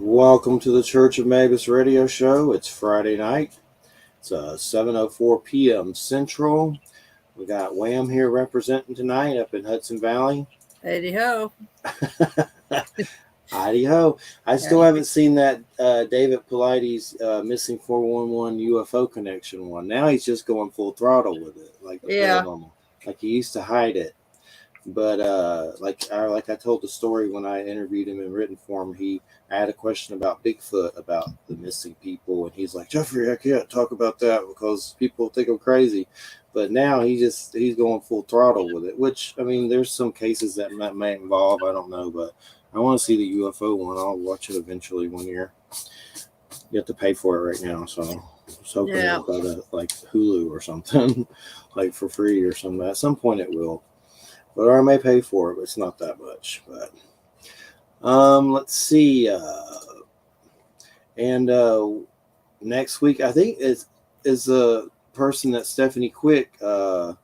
Welcome to the Church of Mabus radio show. It's Friday night. It's 7:04 p.m. Central. We got Wham here representing tonight up in Hudson Valley. Heidi ho. Heidi ho. I still haven't seen that David Paulides missing 411 UFO connection one. Now he's just going full throttle with it, like the paranormal. Like he used to hide it. But like I told the story when I interviewed him in written form, I had a question about Bigfoot, about the missing people, and he's like, Jeffrey, I can't talk about that because people think I'm crazy. But now he's going full throttle with it, which, I mean, there's some cases that may involve, I don't know, but I want to see the UFO one. I'll watch it eventually one year. You have to pay for it right now, so I was hoping it'll go to like Hulu or something, like for free or something. At some point it will. But I may pay for it, but it's not that much. But let's see. Next week, I think is a person that Stephanie Quick got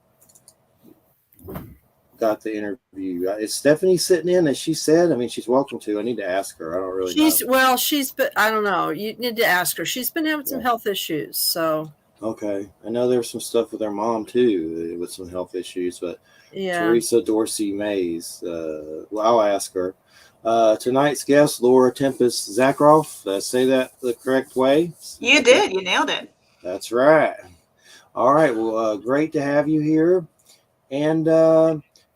the interview. Is Stephanie sitting in, as she said? I mean, she's welcome to. I need to ask her. I don't really know. She's been, I don't know. You need to ask her. She's been having some health issues, so. Okay. I know there's some stuff with her mom, too, with some health issues, but Teresa Dorsey Mays. Well, I'll ask her. Tonight's guest, Laura Tempest Zakroff. Did I say that the correct way? You did. You nailed it. That's right. All right. Well, great to have you here. And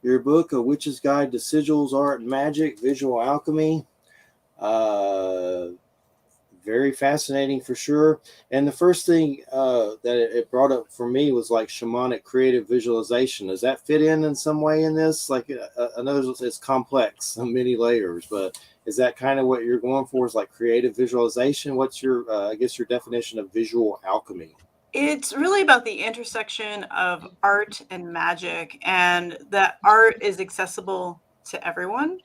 your book, A Witch's Guide to Sigils, Art, and Magic, Visual Alchemy. Very fascinating for sure. And the first thing that it brought up for me was like shamanic creative visualization. Does that fit in some way in this? Like, I know it's complex, many layers, but is that kind of what you're going for, is like creative visualization? What's your, I guess, your definition of visual alchemy? It's really about the intersection of art and magic, and that art is accessible to everyone.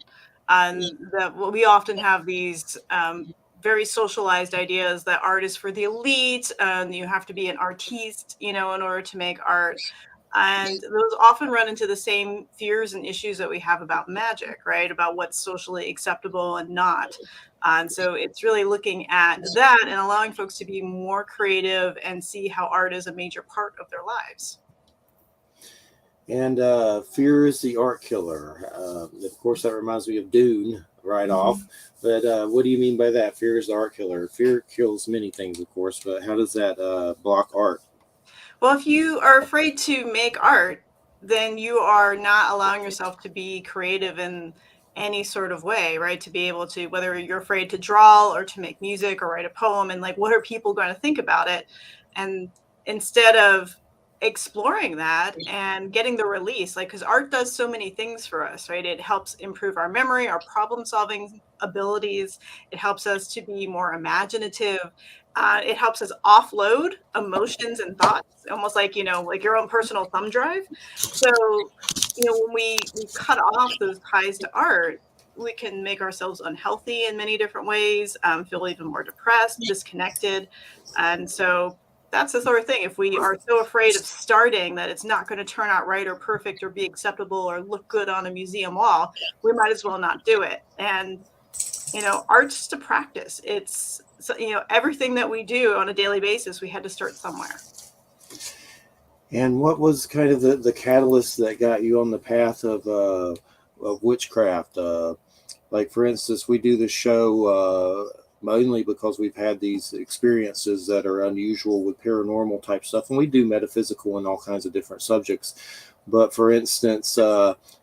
And that we often have these very socialized ideas that art is for the elite and you have to be an artiste, in order to make art. And those often run into the same fears and issues that we have about magic, right? About what's socially acceptable and not. And so it's really looking at that and allowing folks to be more creative and see how art is a major part of their lives. And fear is the art killer. Of course, that reminds me of Dune right off. But what do you mean by that? Fear is the art killer. Fear kills many things, of course, but how does that block art? Well, if you are afraid to make art, then you are not allowing yourself to be creative in any sort of way, right? To be able to, whether you're afraid to draw or to make music or write a poem, and like, what are people going to think about it? And instead of exploring that and getting the release, like, because art does so many things for us, right? It helps improve our memory, our problem solving abilities. It helps us to be more imaginative. It helps us offload emotions and thoughts, almost like, like your own personal thumb drive. So, when we cut off those ties to art, we can make ourselves unhealthy in many different ways, feel even more depressed, disconnected. And so that's the sort of thing. If we are so afraid of starting that it's not going to turn out right or perfect or be acceptable or look good on a museum wall, we might as well not do it. And, art's just a practice. It's, everything that we do on a daily basis, we had to start somewhere. And what was kind of the catalyst that got you on the path of witchcraft? Like, for instance, we do the show mainly because we've had these experiences that are unusual with paranormal type stuff, and we do metaphysical and all kinds of different subjects. But for instance,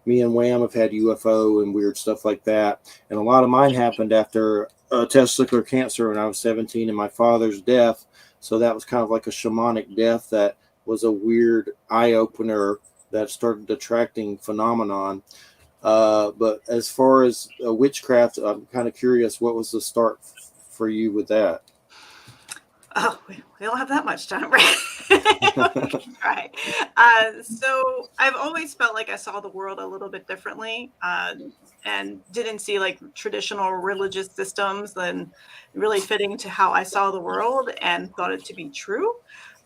me and Wham have had UFO and weird stuff like that, and a lot of mine happened after testicular cancer when I was 17 and my father's death. So that was kind of like a shamanic death that was a weird eye-opener that started attracting phenomenon. But as far as witchcraft, I'm kind of curious, what was the start for you with that? Oh, we don't have that much time, right? Right. So I've always felt like I saw the world a little bit differently, and didn't see like traditional religious systems and really fitting to how I saw the world and thought it to be true.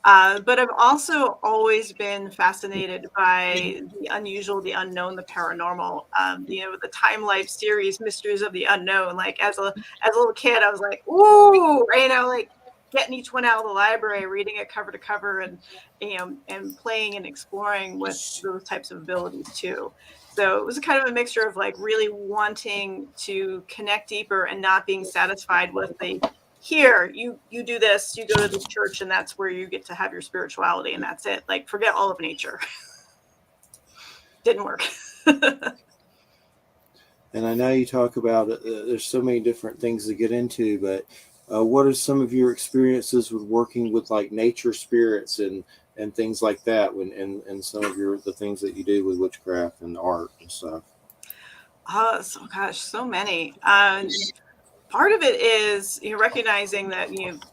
But I've also always been fascinated by the unusual, the unknown, the paranormal. The Time Life series, Mysteries of the Unknown. Like as a little kid, I was like, ooh, like getting each one out of the library, reading it cover to cover, and and playing and exploring with those types of abilities too. So it was kind of a mixture of like really wanting to connect deeper and not being satisfied with the here you do this, you go to this church, and that's where you get to have your spirituality, and that's it. Like forget all of nature. Didn't work. And I know you talk about there's so many different things to get into, but what are some of your experiences with working with like nature spirits and things like that and some of the things that you do with witchcraft and art and stuff? So many. Part of it is recognizing that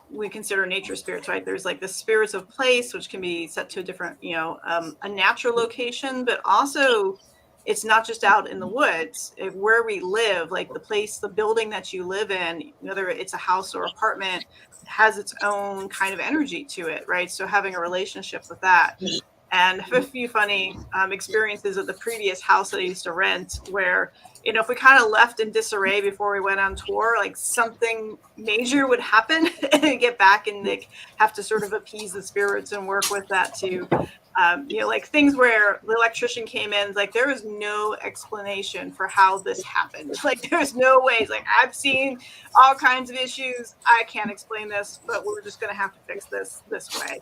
we consider nature spirits, right? There's like the spirits of place, which can be set to a different a natural location, but also it's not just out in the woods. Where we live, like the building that you live in, whether it's a house or apartment, has its own kind of energy to it, right? So having a relationship with that. And I have a few funny experiences at the previous house that I used to rent where, if we kind of left in disarray before we went on tour, like something major would happen and get back and like have to sort of appease the spirits and work with that too. Like things where the electrician came in, like there was no explanation for how this happened. Like there's no ways. Like I've seen all kinds of issues. I can't explain this, but we're just going to have to fix this way.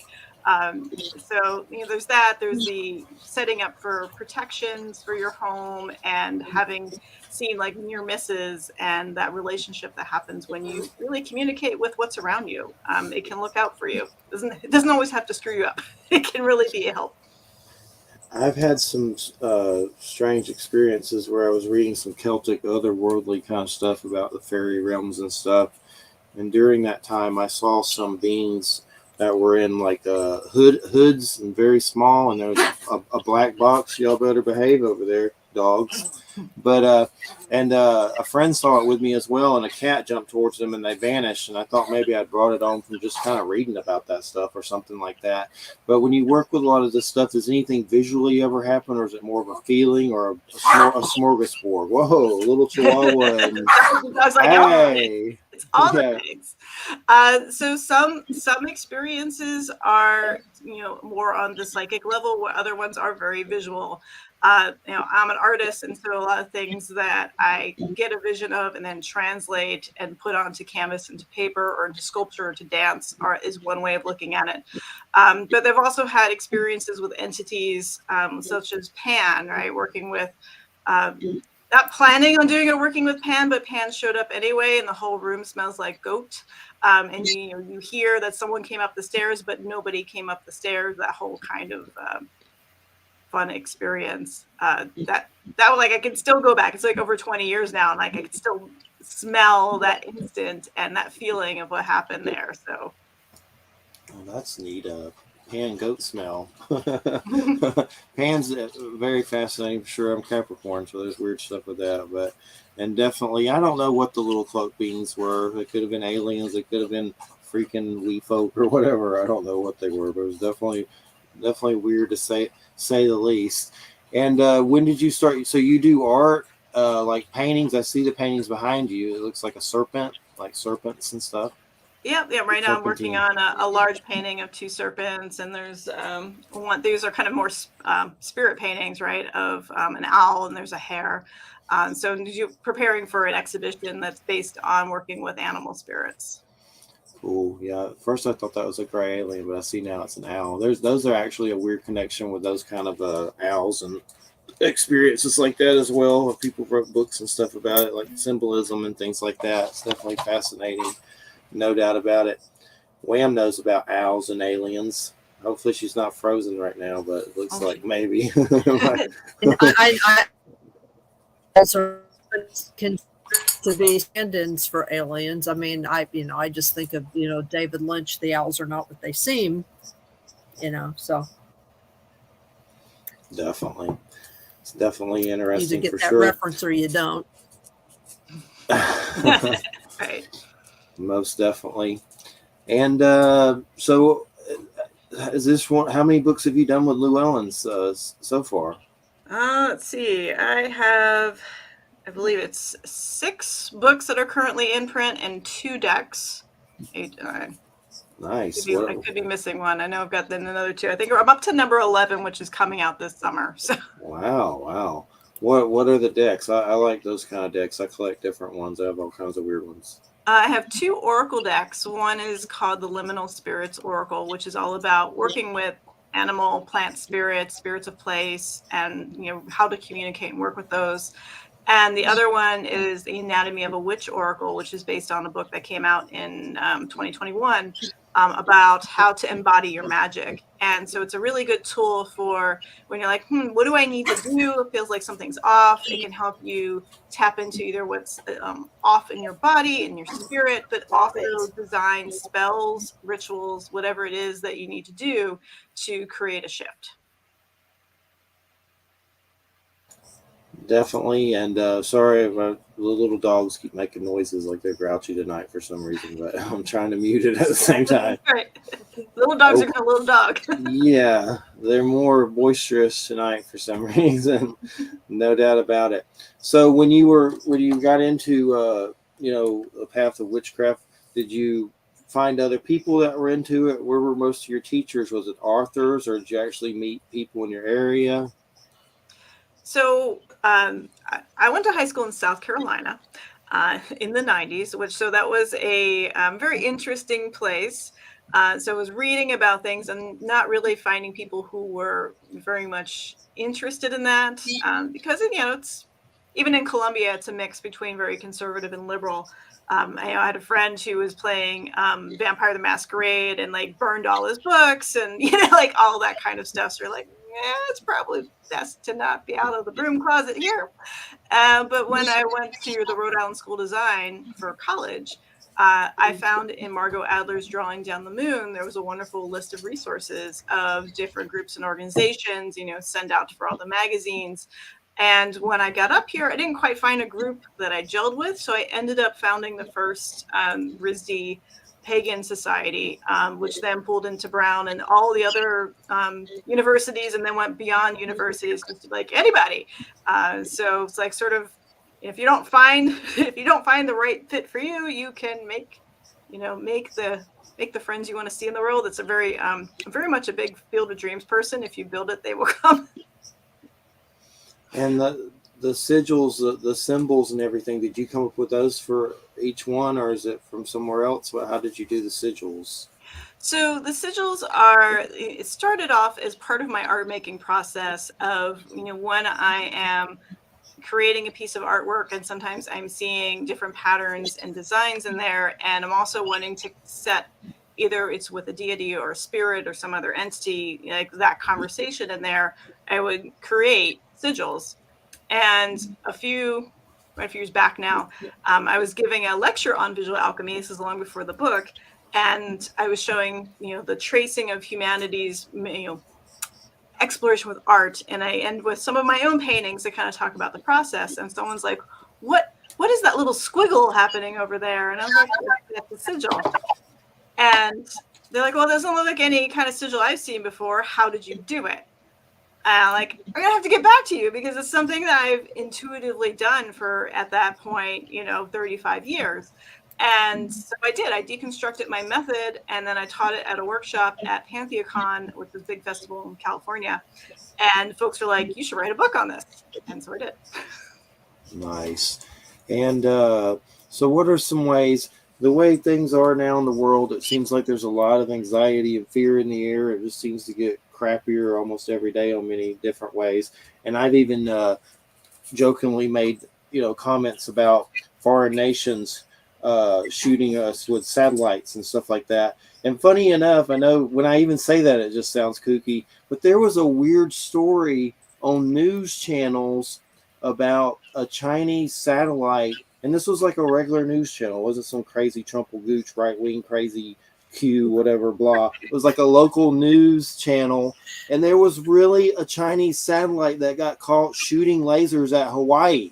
So there's that. There's the setting up for protections for your home and having seen like near misses and that relationship that happens when you really communicate with what's around you. It can look out for you. It doesn't always have to screw you up. It can really be a help. I've had some strange experiences where I was reading some Celtic otherworldly kind of stuff about the fairy realms and stuff. And during that time, I saw some beings that were in like hoods and very small, and there was a black box. Y'all better behave over there, dogs. But a friend saw it with me as well, and a cat jumped towards them and they vanished. And I thought maybe I brought it on from just kind of reading about that stuff or something like that. But when you work with a lot of this stuff, does anything visually ever happen, or is it more of a feeling or a smorgasbord? Whoa, little chihuahua. And, I was like, hey. It's all the things. So some experiences are more on the psychic level, where other ones are very visual. I'm an artist, and so a lot of things that I get a vision of and then translate and put onto canvas, into paper, or into sculpture, or to dance is one way of looking at it. But they've also had experiences with entities such as Pan, right? Working with not planning on doing it, working with Pan, but Pan showed up anyway, and the whole room smells like goat. And you hear that someone came up the stairs, but nobody came up the stairs. That whole kind of fun experience. That like I can still go back. It's like over 20 years now, and like I can still smell that instant and that feeling of what happened there. So that's neat. Pan goat smell. Pan's very fascinating for sure. I'm Capricorn, so there's weird stuff with that. And definitely, I don't know what the little cloak beings were. They could have been aliens. They could have been freaking wee folk or whatever. I don't know what they were, but it was definitely weird to say the least. And when did you start? So you do art, like paintings. I see the paintings behind you. It looks like a serpent, like serpents and stuff. Yeah. Right now I'm working on a large painting of two serpents, and there's one. These are kind of more spirit paintings, right? Of an owl, and there's a hare. So you're preparing for an exhibition that's based on working with animal spirits. Cool. Yeah. At first I thought that was a gray alien, but I see now it's an owl. Those are actually a weird connection with those kind of owls and experiences like that as well. People wrote books and stuff about it, like symbolism and things like that. It's definitely fascinating. No doubt about it. Wham knows about owls and aliens. Hopefully she's not frozen right now, but it looks like maybe. I also can to be stand-ins for aliens. I mean, I just think of David Lynch. The owls are not what they seem. So definitely, it's definitely interesting. You either get for that sure. reference or you don't. Right. Most definitely. And so is this one? How many books have you done with Llewellyn's so far? Let's see. I believe it's 6 books that are currently in print and 2 decks. Nice. I could be missing one. I know I've got then another 2. I think I'm up to number 11, which is coming out this summer. So. Wow. What are the decks? I like those kind of decks. I collect different ones. I have all kinds of weird ones. I have 2 oracle decks. One is called the Liminal Spirits Oracle, which is all about working with animal, plant spirits, spirits of place, and how to communicate and work with those. And the other one is the Anatomy of a Witch Oracle, which is based on a book that came out in 2021 about how to embody your magic. And so it's a really good tool for when you're like, what do I need to do? It feels like something's off. It can help you tap into either what's off in your body and your spirit, but also design spells, rituals, whatever it is that you need to do to create a shift. Definitely, and sorry if the little dogs keep making noises like they're grouchy tonight for some reason, but I'm trying to mute it at the same time. Right. Little dogs are a little dog. Yeah, they're more boisterous tonight for some reason, no doubt about it. So when you got into a path of witchcraft, did you find other people that were into it? Where were most of your teachers? Was it authors, or did you actually meet people in your area? So I went to high school in South Carolina in the 90s, so that was a very interesting place. So I was reading about things and not really finding people who were very much interested in that because, it's even in Columbia, it's a mix between very conservative and liberal. I had a friend who was playing Vampire the Masquerade and like burned all his books and, like all that kind of stuff. So you're like, it's probably best to not be out of the broom closet here. But when I went to the Rhode Island School of Design for college, I found in Margot Adler's Drawing Down the Moon, there was a wonderful list of resources of different groups and organizations, send out for all the magazines. And when I got up here, I didn't quite find a group that I gelled with. So I ended up founding the first RISD Pagan Society, which then pulled into Brown and all the other universities, and then went beyond universities just like anybody. So it's like sort of, if you don't find the right fit for you, you can make the friends you want to see in the world. It's a very much a big Field of Dreams person. If you build it, they will come. And the sigils, the symbols and everything, did you come up with those for each one, or is it from somewhere else? How did you do the sigils? So the sigils it started off as part of my art making process of, when I am creating a piece of artwork and sometimes I'm seeing different patterns and designs in there. And I'm also wanting to set, either it's with a deity or a spirit or some other entity, like that conversation in there, I would create sigils. And a few years back now, I was giving a lecture on visual alchemy. This is long before the book. And I was showing, the tracing of humanity's, exploration with art. And I end with some of my own paintings that kind of talk about the process. And someone's like, what is that little squiggle happening over there? And I was like, that's a sigil. And they're like, well, it doesn't look like any kind of sigil I've seen before. How did you do it? I'm going to have to get back to you because it's something that I've intuitively done for, at that point, 35 years. And so I did. I deconstructed my method, and then I taught it at a workshop at PantheaCon, which is a big festival in California. And folks were like, you should write a book on this. And so I did. Nice. And so what are some ways, the way things are now in the world, it seems like there's a lot of anxiety and fear in the air. It just seems to get crappier almost every day on many different ways. And I've even jokingly made comments about foreign nations shooting us with satellites and stuff like that. And funny enough, I know when I even say that, it just sounds kooky, but there was a weird story on news channels about a Chinese satellite, and this was like a regular news channel. It wasn't some crazy Trumple-gooch right-wing crazy Q, whatever, blah. It was like a local news channel, and there was really a Chinese satellite that got caught shooting lasers at Hawaii.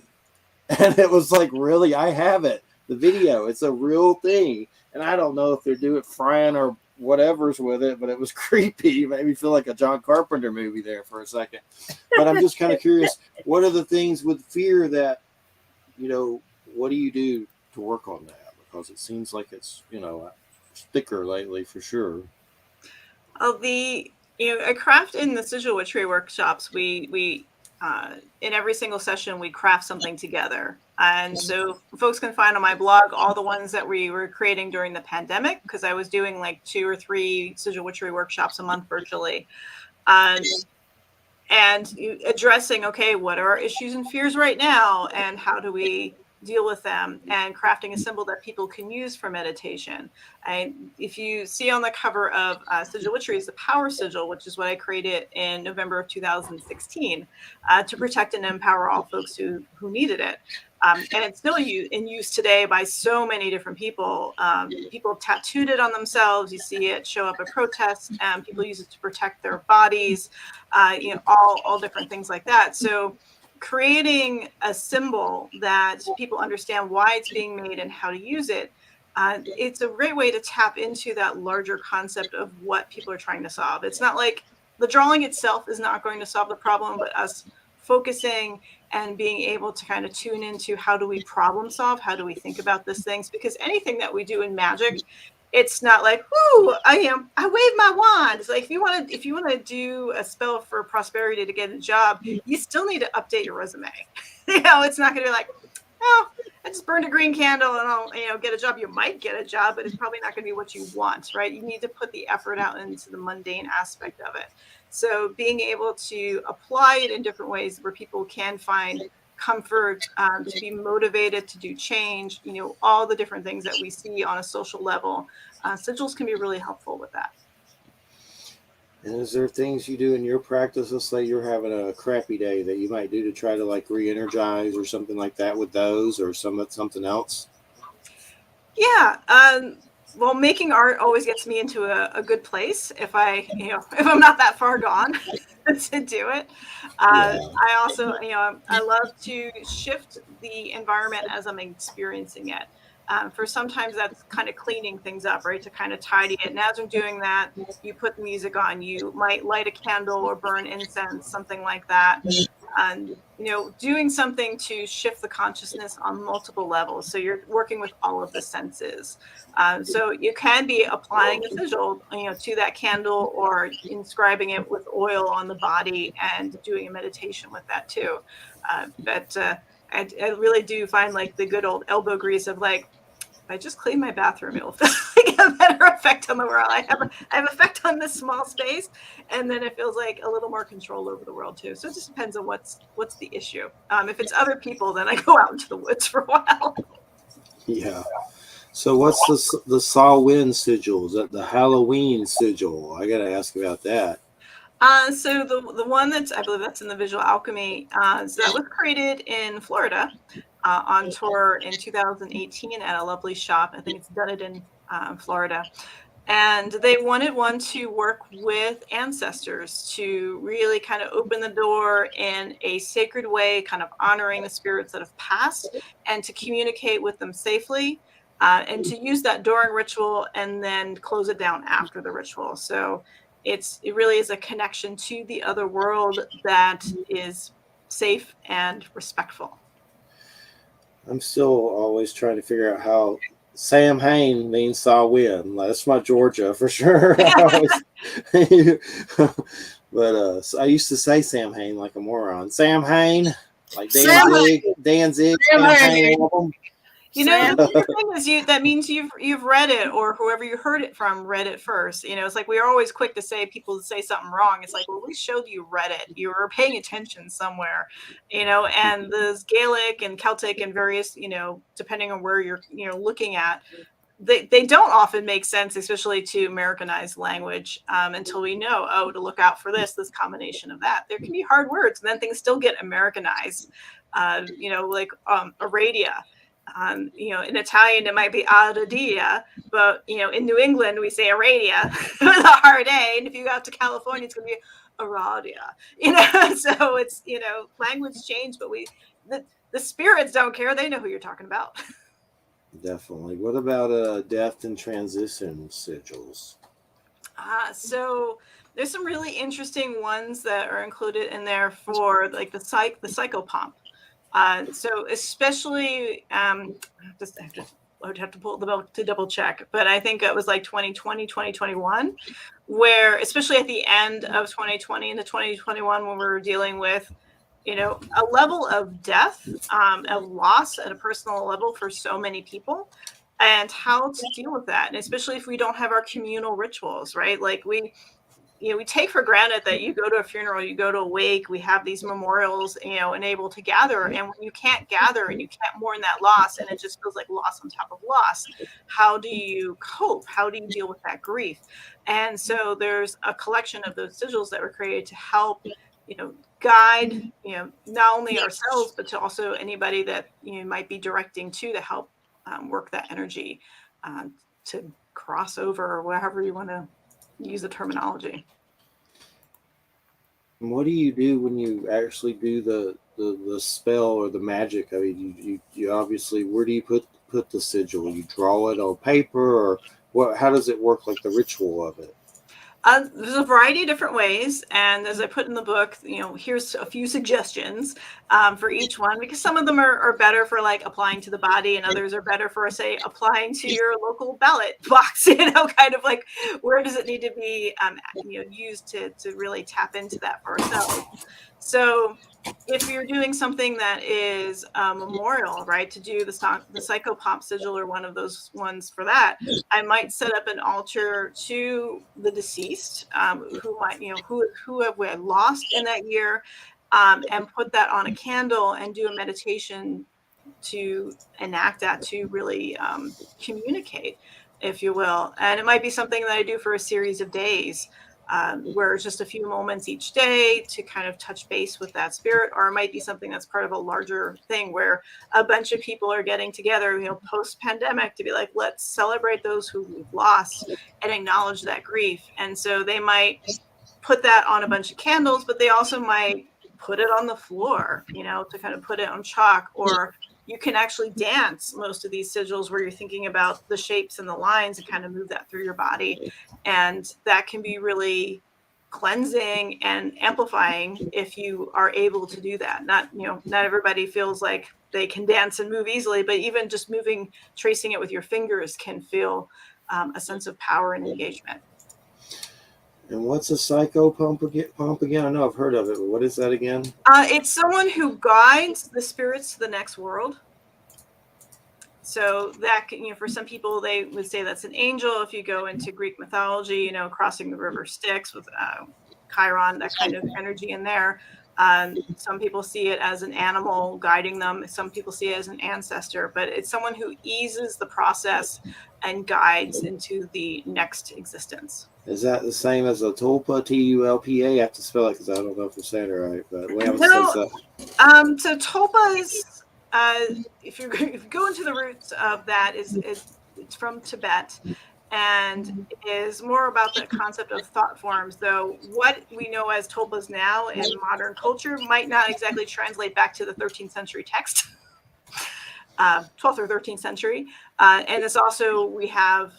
And it was like, really, I have it, the video. It's a real thing. And I don't know if they're doing frying our whatevers with it, but it was creepy. It made me feel like a John Carpenter movie there for a second. But I'm just kind of curious, what are the things with fear that, what do you do to work on that? Because it seems like it's, thicker lately for sure. I craft in the sigil witchery workshops. We in every single session we craft something together, and so folks can find on my blog all the ones that we were creating during the pandemic, because I was doing like 2 or 3 sigil witchery workshops a month virtually, and addressing, okay, what are our issues and fears right now, and how do we deal with them, and crafting a symbol that people can use for meditation. And if you see on the cover of Sigil Witchery is the Power Sigil, which is what I created in November of 2016 to protect and empower all folks who needed it. And it's still in use today by so many different people. People have tattooed it on themselves. You see it show up at protests, and people use it to protect their bodies, all different things like that. So creating a symbol that people understand why it's being made and how to use it, it's a great way to tap into that larger concept of what people are trying to solve. It's not like the drawing itself is not going to solve the problem, but us focusing and being able to kind of tune into how do we problem solve, how do we think about these things, because anything that we do in magic, it's not like, whoo, I wave my wand. It's like if you want to do a spell for prosperity to get a job, you still need to update your resume. It's not going to be like, oh, I just burned a green candle and I'll get a job. You might get a job, but it's probably not going to be what you want, right? You need to put the effort out into the mundane aspect of it. So being able to apply it in different ways where people can find comfort, to be motivated to do change, all the different things that we see on a social level, sigils can be really helpful with that. And is there things you do in your practice? Let's say you're having a crappy day that you might do to try to like re-energize or something like that with those, or something else? Yeah. Well, making art always gets me into a good place if I'm not that far gone to do it. I also, I love to shift the environment as I'm experiencing it. For sometimes that's kind of cleaning things up, right? To kind of tidy it. And as I'm doing that, you put the music on, you might light a candle or burn incense, something like that. And, doing something to shift the consciousness on multiple levels. So you're working with all of the senses. So you can be applying a sigil, to that candle, or inscribing it with oil on the body and doing a meditation with that too. But I really do find like the good old elbow grease of like, if I just clean my bathroom, it will feel like a better effect on the world. I have effect on this small space, and then it feels like a little more control over the world too. So it just depends on what's the issue. If it's other people, then I go out into the woods for a while. Yeah. So what's the Samhain sigil? Is that the Halloween sigil? I got to ask about that. So the one I believe that's in the Visual Alchemy. So that was created in Florida on tour in 2018 at a lovely shop. I think it's done it in Florida. And they wanted one to work with ancestors to really kind of open the door in a sacred way, kind of honoring the spirits that have passed, and to communicate with them safely, and to use that during ritual and then close it down after the ritual. So it really is a connection to the other world that is safe and respectful. I'm still always trying to figure out how Samhain means Samhain. That's my Georgia for sure. But I used to say Samhain like a moron. Samhain, like Danzig. Samhain album. The thing is, that means you've read it, or whoever you heard it from read it first. It's like we're always quick to say people say something wrong. It's like, well, we showed you read it. You were paying attention somewhere, and the Gaelic and Celtic and various, depending on where you're, looking at, they don't often make sense, especially to Americanized language, until we know, to look out for this combination of that. There can be hard words, and then things still get Americanized, like Aradia. In Italian, it might be Aradia, but, in New England, we say Aradia with a hard A. And if you go out to California, it's going to be Aradia, so it's, language change, but the spirits don't care. They know who you're talking about. Definitely. What about death and transition sigils? So there's some really interesting ones that are included in there for like the psychopomp. So especially, I would have to pull the book to double check, but I think it was like 2020, 2021, where especially at the end of 2020 into 2021, when we were dealing with, a level of death, of loss at a personal level for so many people, and how to deal with that. And especially if we don't have our communal rituals, right? Like we take for granted that you go to a funeral, you go to a wake, we have these memorials, and able to gather. And when you can't gather and you can't mourn that loss, and it just feels like loss on top of loss, how do you cope? How do you deal with that grief? And so there's a collection of those sigils that were created to help, guide, not only ourselves, but to also anybody that you might be directing to help work that energy, to cross over, or whatever you want to use the terminology. And what do you do when you actually do the spell or the magic? I mean, you obviously, where do you put the sigil? You draw it on paper, or what? How does it work? Like the ritual of it? There's a variety of different ways, and as I put in the book, here's a few suggestions for each one, because some of them are better for like applying to the body, and others are better for, say, applying to your local ballot box. Kind of like, where does it need to be used to really tap into that for ourselves. So if you're doing something that is a memorial, right, to do the psychopomp sigil, or one of those ones for that, I might set up an altar to the deceased, who might, who have we lost in that year, and put that on a candle and do a meditation to enact that, to really communicate, if you will. And it might be something that I do for a series of days, where it's just a few moments each day to kind of touch base with that spirit. Or it might be something that's part of a larger thing where a bunch of people are getting together, post-pandemic, to be like, let's celebrate those who we've lost and acknowledge that grief. And so they might put that on a bunch of candles, but they also might put it on the floor, to kind of put it on chalk. Or you can actually dance most of these sigils, where you're thinking about the shapes and the lines and kind of move that through your body. And that can be really cleansing and amplifying if you are able to do that. Not everybody feels like they can dance and move easily, but even just moving, tracing it with your fingers can feel a sense of power and engagement. And what's a psychopomp again? I know I've heard of it, but what is that again? It's someone who guides the spirits to the next world. So that, for some people, they would say that's an angel. If you go into Greek mythology, crossing the river Styx with Chiron, that kind of energy in there. Some people see it as an animal guiding them. Some people see it as an ancestor, but it's someone who eases the process and guides into the next existence. Is that the same as a tulpa, Tulpa? I have to spell it because I don't know if I'm saying it right, but we haven't said that. So tulpas, if you go into the roots of that, it's from Tibet, and is more about the concept of thought forms, though what we know as tulpas now in modern culture might not exactly translate back to the 13th century text, 12th or 13th century. And it's also, we have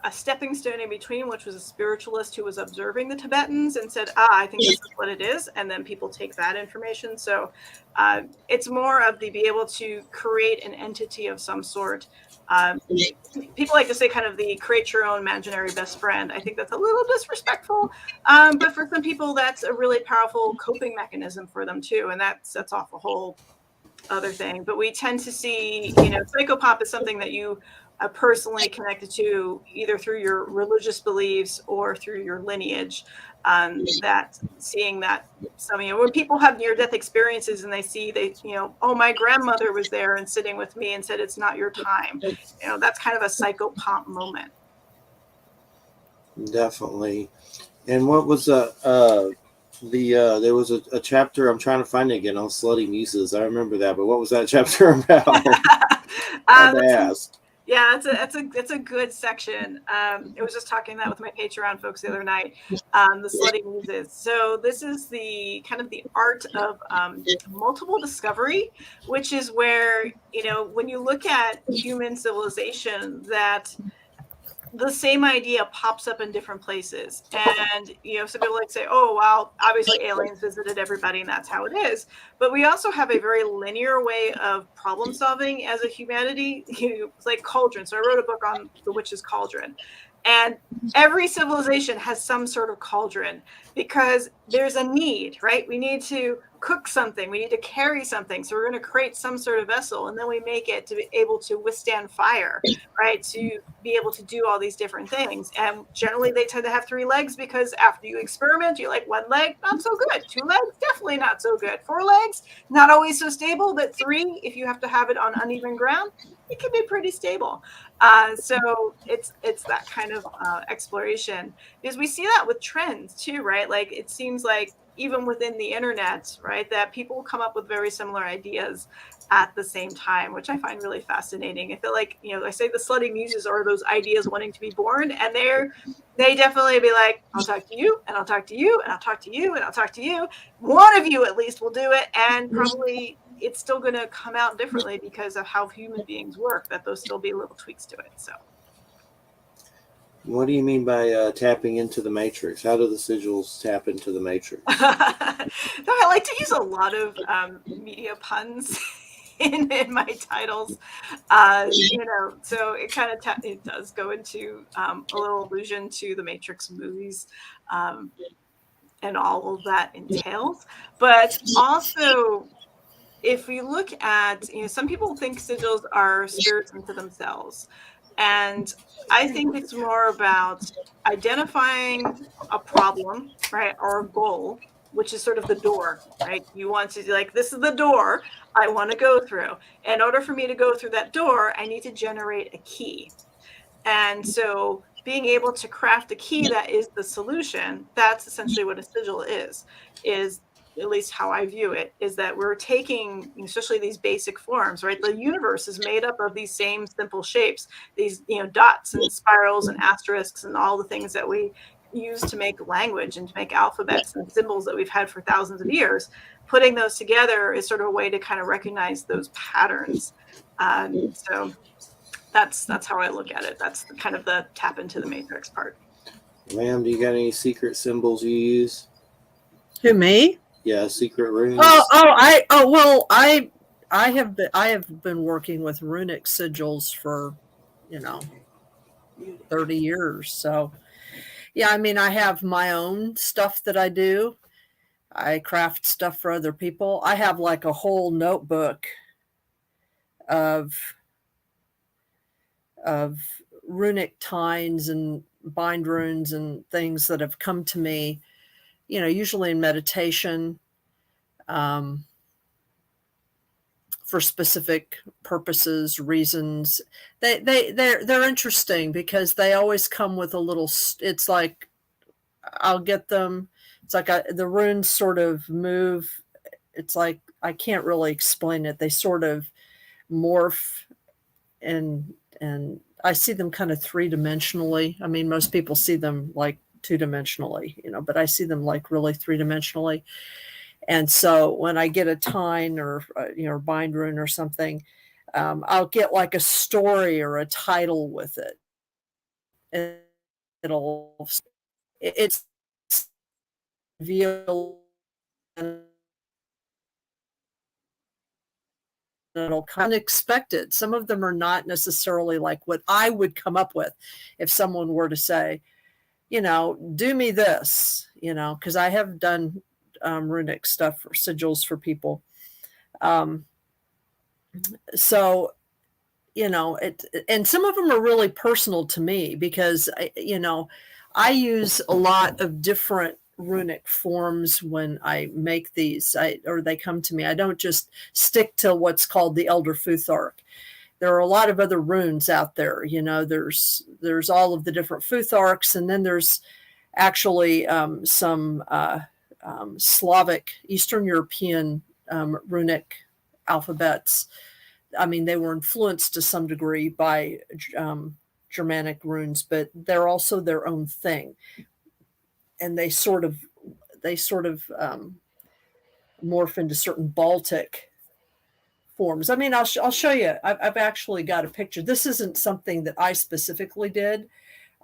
a stepping stone in between, which was a spiritualist who was observing the Tibetans and said, I think this is what it is. And then people take that information. So it's more of the be able to create an entity of some sort. People like to say kind of the create your own imaginary best friend. I think that's a little disrespectful. But for some people, that's a really powerful coping mechanism for them too. And that sets off a whole other thing. But we tend to see, psychopomp is something that you personally connected to either through your religious beliefs or through your lineage. That seeing that when people have near-death experiences and they see oh, my grandmother was there and sitting with me and said, it's not your time. That's kind of a psychopomp moment. Definitely. And what was there was a chapter, I'm trying to find it again, on Slutty Muses. I remember that, but what was that chapter about? I've asked. Yeah, it's a good section. I was just talking that with my Patreon folks the other night. The Slutty Muses. So this is the kind of the art of multiple discovery, which is where when you look at human civilization, that the same idea pops up in different places. And, some people like say, oh, well, obviously aliens visited everybody and that's how it is. But we also have a very linear way of problem solving as a humanity. It's like cauldron. So I wrote a book on the witch's cauldron. And every civilization has some sort of cauldron because there's a need, right? We need to cook something. We need to carry something. So we're going to create some sort of vessel, and then we make it to be able to withstand fire, right? To be able to do all these different things. And generally they tend to have 3 legs because after you experiment, you're like 1 leg, not so good. 2 legs, definitely not so good. 4 legs, not always so stable, but 3, if you have to have it on uneven ground, it can be pretty stable. So it's that kind of exploration, because we see that with trends too, right? Like it seems like even within the internet, right, that people come up with very similar ideas at the same time, which I find really fascinating. I feel like, I say the slutty muses are those ideas wanting to be born, and they definitely be like, I'll talk to you, and I'll talk to you, and I'll talk to you, and I'll talk to you. One of you at least will do it, and probably it's still going to come out differently because of how human beings work, that there'll still be little tweaks to it. So what do you mean by tapping into the matrix? How do the sigils tap into the matrix? I like to use a lot of media puns in my titles, so it kind of it does go into a little allusion to the Matrix movies, and all of that entails. But also, if we look at, some people think sigils are spirits into themselves. And I think it's more about identifying a problem, right, or a goal, which is sort of the door, right? You want to like, this is the door I want to go through. In order for me to go through that door, I need to generate a key. And so being able to craft a key that is the solution, that's essentially what a sigil is at least how I view it, is that we're taking, especially these basic forms, right? The universe is made up of these same simple shapes, these, dots and spirals and asterisks and all the things that we use to make language and to make alphabets and symbols that we've had for thousands of years. Putting those together is sort of a way to kind of recognize those patterns. So that's how I look at it. That's kind of the tap into the matrix part. Ma'am, do you got any secret symbols you use? Who, me? Yeah, secret runes. I have been working with runic sigils for 30 years. So yeah, I mean, I have my own stuff that I do. I craft stuff for other people. I have like a whole notebook of runic tines and bind runes and things that have come to me, usually in meditation, for specific purposes, reasons. They're interesting because they always come with a little. It's like I'll get them. It's like the runes sort of move. It's like I can't really explain it. They sort of morph, and I see them kind of 3-dimensionally. I mean, most people see them like 2-dimensionally, but I see them like really 3-dimensionally. And so when I get a tine or bind rune or something, I'll get like a story or a title with it. It's reveal, and it'll kind of unexpected. Some of them are not necessarily like what I would come up with if someone were to say, do me this, because I have done runic stuff for sigils for people. So, and some of them are really personal to me because, I use a lot of different runic forms when I make these, or they come to me. I don't just stick to what's called the Elder Futhark. There are a lot of other runes out there. There's all of the different Futharks, and then there's actually some Slavic, Eastern European runic alphabets. I mean, they were influenced to some degree by Germanic runes, but they're also their own thing, and they sort of morph into certain Baltic forms. I mean, I'll show you. I've actually got a picture. This isn't something that I specifically did,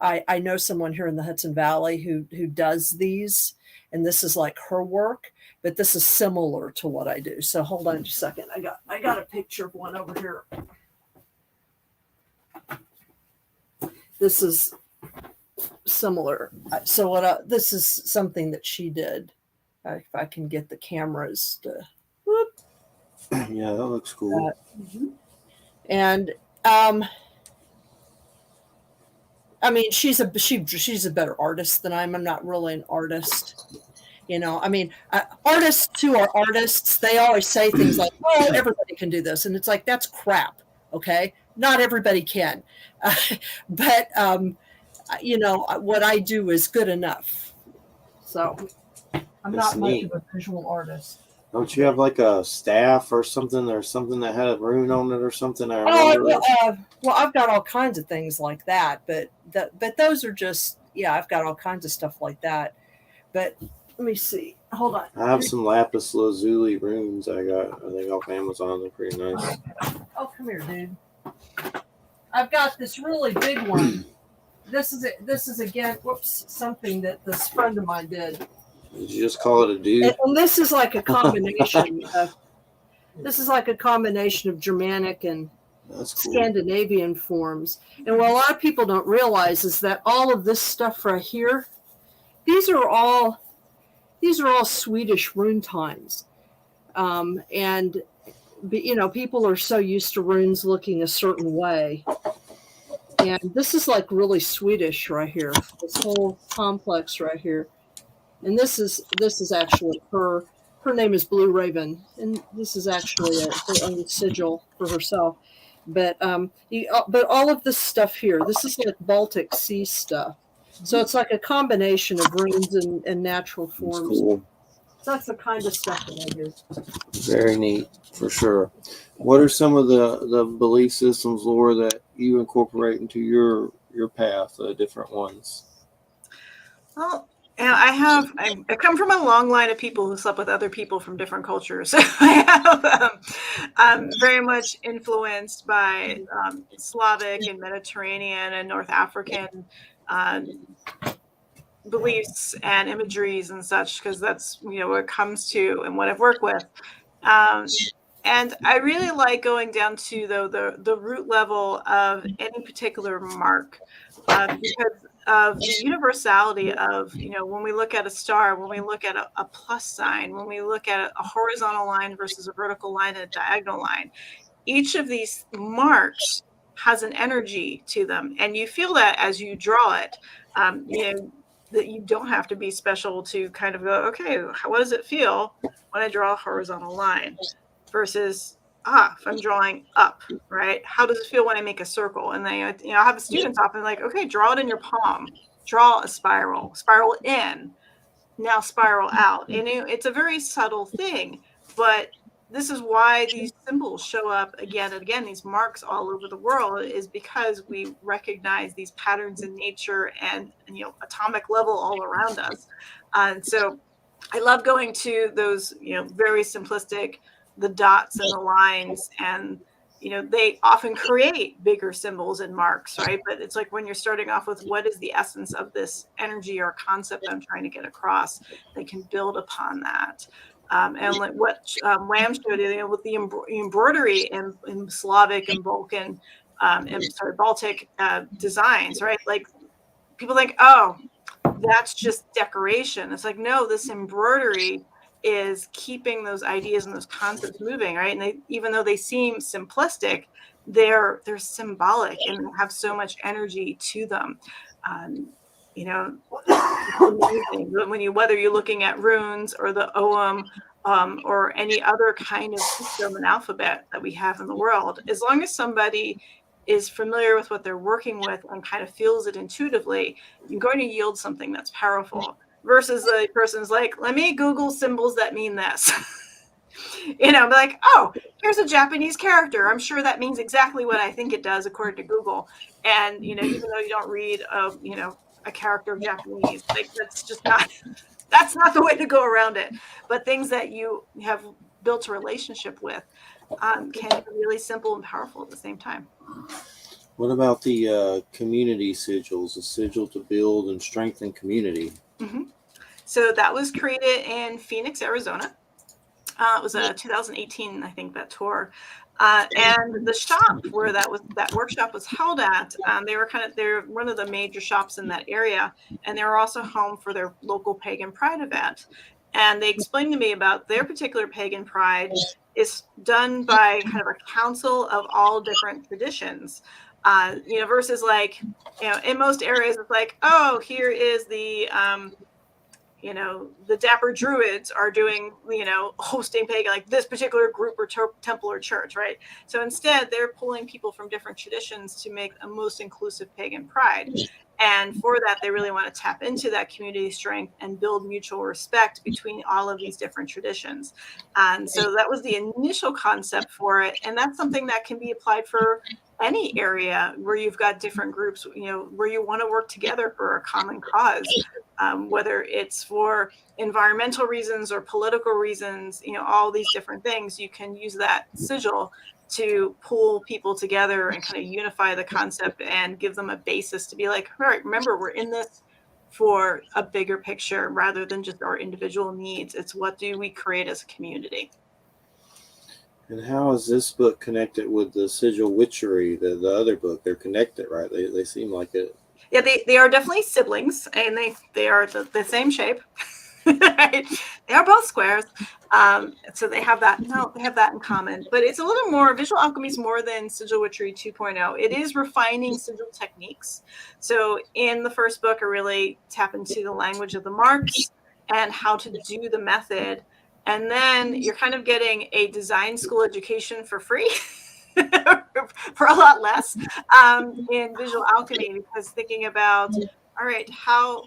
I know someone here in the Hudson Valley who does these, and this is like her work, but this is similar to what I do. So hold on just a second. I got a picture of one over here. This is similar. So this is something that she did. If I can get the cameras to. Whoop. Yeah, that looks cool. And I mean, she's a better artist than I am. I'm not really an artist. I mean, artists who are artists, they always say things like, "Oh, everybody can do this," and it's like, that's crap. Okay, not everybody can, but what I do is good enough. So I'm not much of a visual artist. Don't you have like a staff or something that had a rune on it or something? Well, I've got all kinds of things like that, but those are just, I've got all kinds of stuff like that. But let me see. Hold on. I have some lapis lazuli runes I think off Amazon. They're pretty nice. Oh, come here, dude. I've got this really big one. This is again, something that this friend of mine did. Did you just call it a dude? And this is like a combination of Germanic and cool. Scandinavian forms. And what a lot of people don't realize is that all of this stuff right here, these are all Swedish rune times. And people are so used to runes looking a certain way. And this is like really Swedish right here. This whole complex right here. And this is actually her name is Blue Raven, and this is actually her own sigil for herself. But but all of this stuff here, this is like Baltic Sea stuff. So it's like a combination of runes and natural forms. That's cool. So that's the kind of stuff that I do. Very neat, for sure. What are some of the belief systems, Laura, that you incorporate into your path, different ones? Well, I come from a long line of people who slept with other people from different cultures. So I have very much influenced by Slavic and Mediterranean and North African beliefs and imageries and such, because that's what it comes to and what I've worked with. And I really like going down to the root level of any particular mark, because of the universality of, when we look at a star, when we look at a plus sign, when we look at a horizontal line versus a vertical line and a diagonal line, each of these marks has an energy to them. And you feel that as you draw it, that you don't have to be special to kind of go, okay, what does it feel when I draw a horizontal line versus if I'm drawing up, right? How does it feel when I make a circle? And then, I have students often like, okay, draw it in your palm, draw a spiral in, now spiral out. And it's a very subtle thing, but this is why these symbols show up again and again, these marks all over the world, is because we recognize these patterns in nature and atomic level all around us. And so I love going to those, very simplistic, the dots and the lines, and they often create bigger symbols and marks, right? But it's like when you're starting off with what is the essence of this energy or concept I'm trying to get across, they can build upon that. And like what Wham showed you, with the embroidery in Slavic and Balkan, Baltic designs, right? Like people think, oh, that's just decoration. It's like, no, this embroidery is keeping those ideas and those concepts moving, right? And even though they seem simplistic, they're symbolic and they have so much energy to them. Whether you're looking at runes or the Ogham, or any other kind of system and alphabet that we have in the world, as long as somebody is familiar with what they're working with and kind of feels it intuitively, you're going to yield something that's powerful. Versus the person's like, let me Google symbols that mean this. Be like, oh, here's a Japanese character. I'm sure that means exactly what I think it does according to Google. And, even though you don't read, a character of Japanese, like that's not the way to go around it. But things that you have built a relationship with can be really simple and powerful at the same time. What about the community sigils, a sigil to build and strengthen community? Mm-hmm. So that was created in Phoenix, Arizona. It was a 2018, I think, that tour. And the shop where that workshop was held at, they're one of the major shops in that area, and they were also home for their local pagan pride event. And they explained to me about their particular pagan pride is done by kind of a council of all different traditions. Versus like, in most areas it's like, oh, here is the the dapper druids are doing, hosting pagan, like this particular group or temple or church, right? So instead, they're pulling people from different traditions to make a most inclusive pagan pride. And for that, they really want to tap into that community strength and build mutual respect between all of these different traditions. And so that was the initial concept for it. And that's something that can be applied for any area where you've got different groups, where you want to work together for a common cause. Whether it's for environmental reasons or political reasons, all these different things, you can use that sigil to pull people together and kind of unify the concept and give them a basis to be like, all right, remember, we're in this for a bigger picture rather than just our individual needs. It's what do we create as a community. And how is this book connected with the Sigil Witchery, the other book? They're connected, right? They seem like it. Yeah, they are definitely siblings, and they are the same shape. Right? They are both squares, so they have that. No, they have that in common. But it's a little more visual alchemy is more than Sigil Witchery 2.0. It is refining sigil techniques. So in the first book, I really tap into the language of the marks and how to do the method, and then you're kind of getting a design school education for free. For a lot less in visual alchemy, because thinking about, all right, how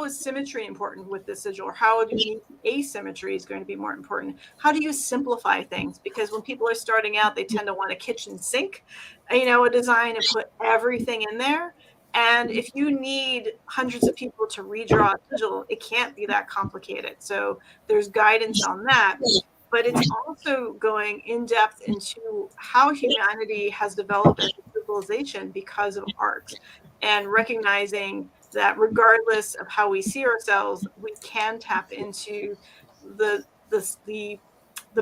is symmetry important with this sigil, or how do you asymmetry is going to be more important? How do you simplify things? Because when people are starting out, they tend to want a kitchen sink, a design and put everything in there. And if you need hundreds of people to redraw a sigil, it can't be that complicated. So there's guidance on that. But it's also going in depth into how humanity has developed as a civilization because of art, and recognizing that regardless of how we see ourselves, we can tap into the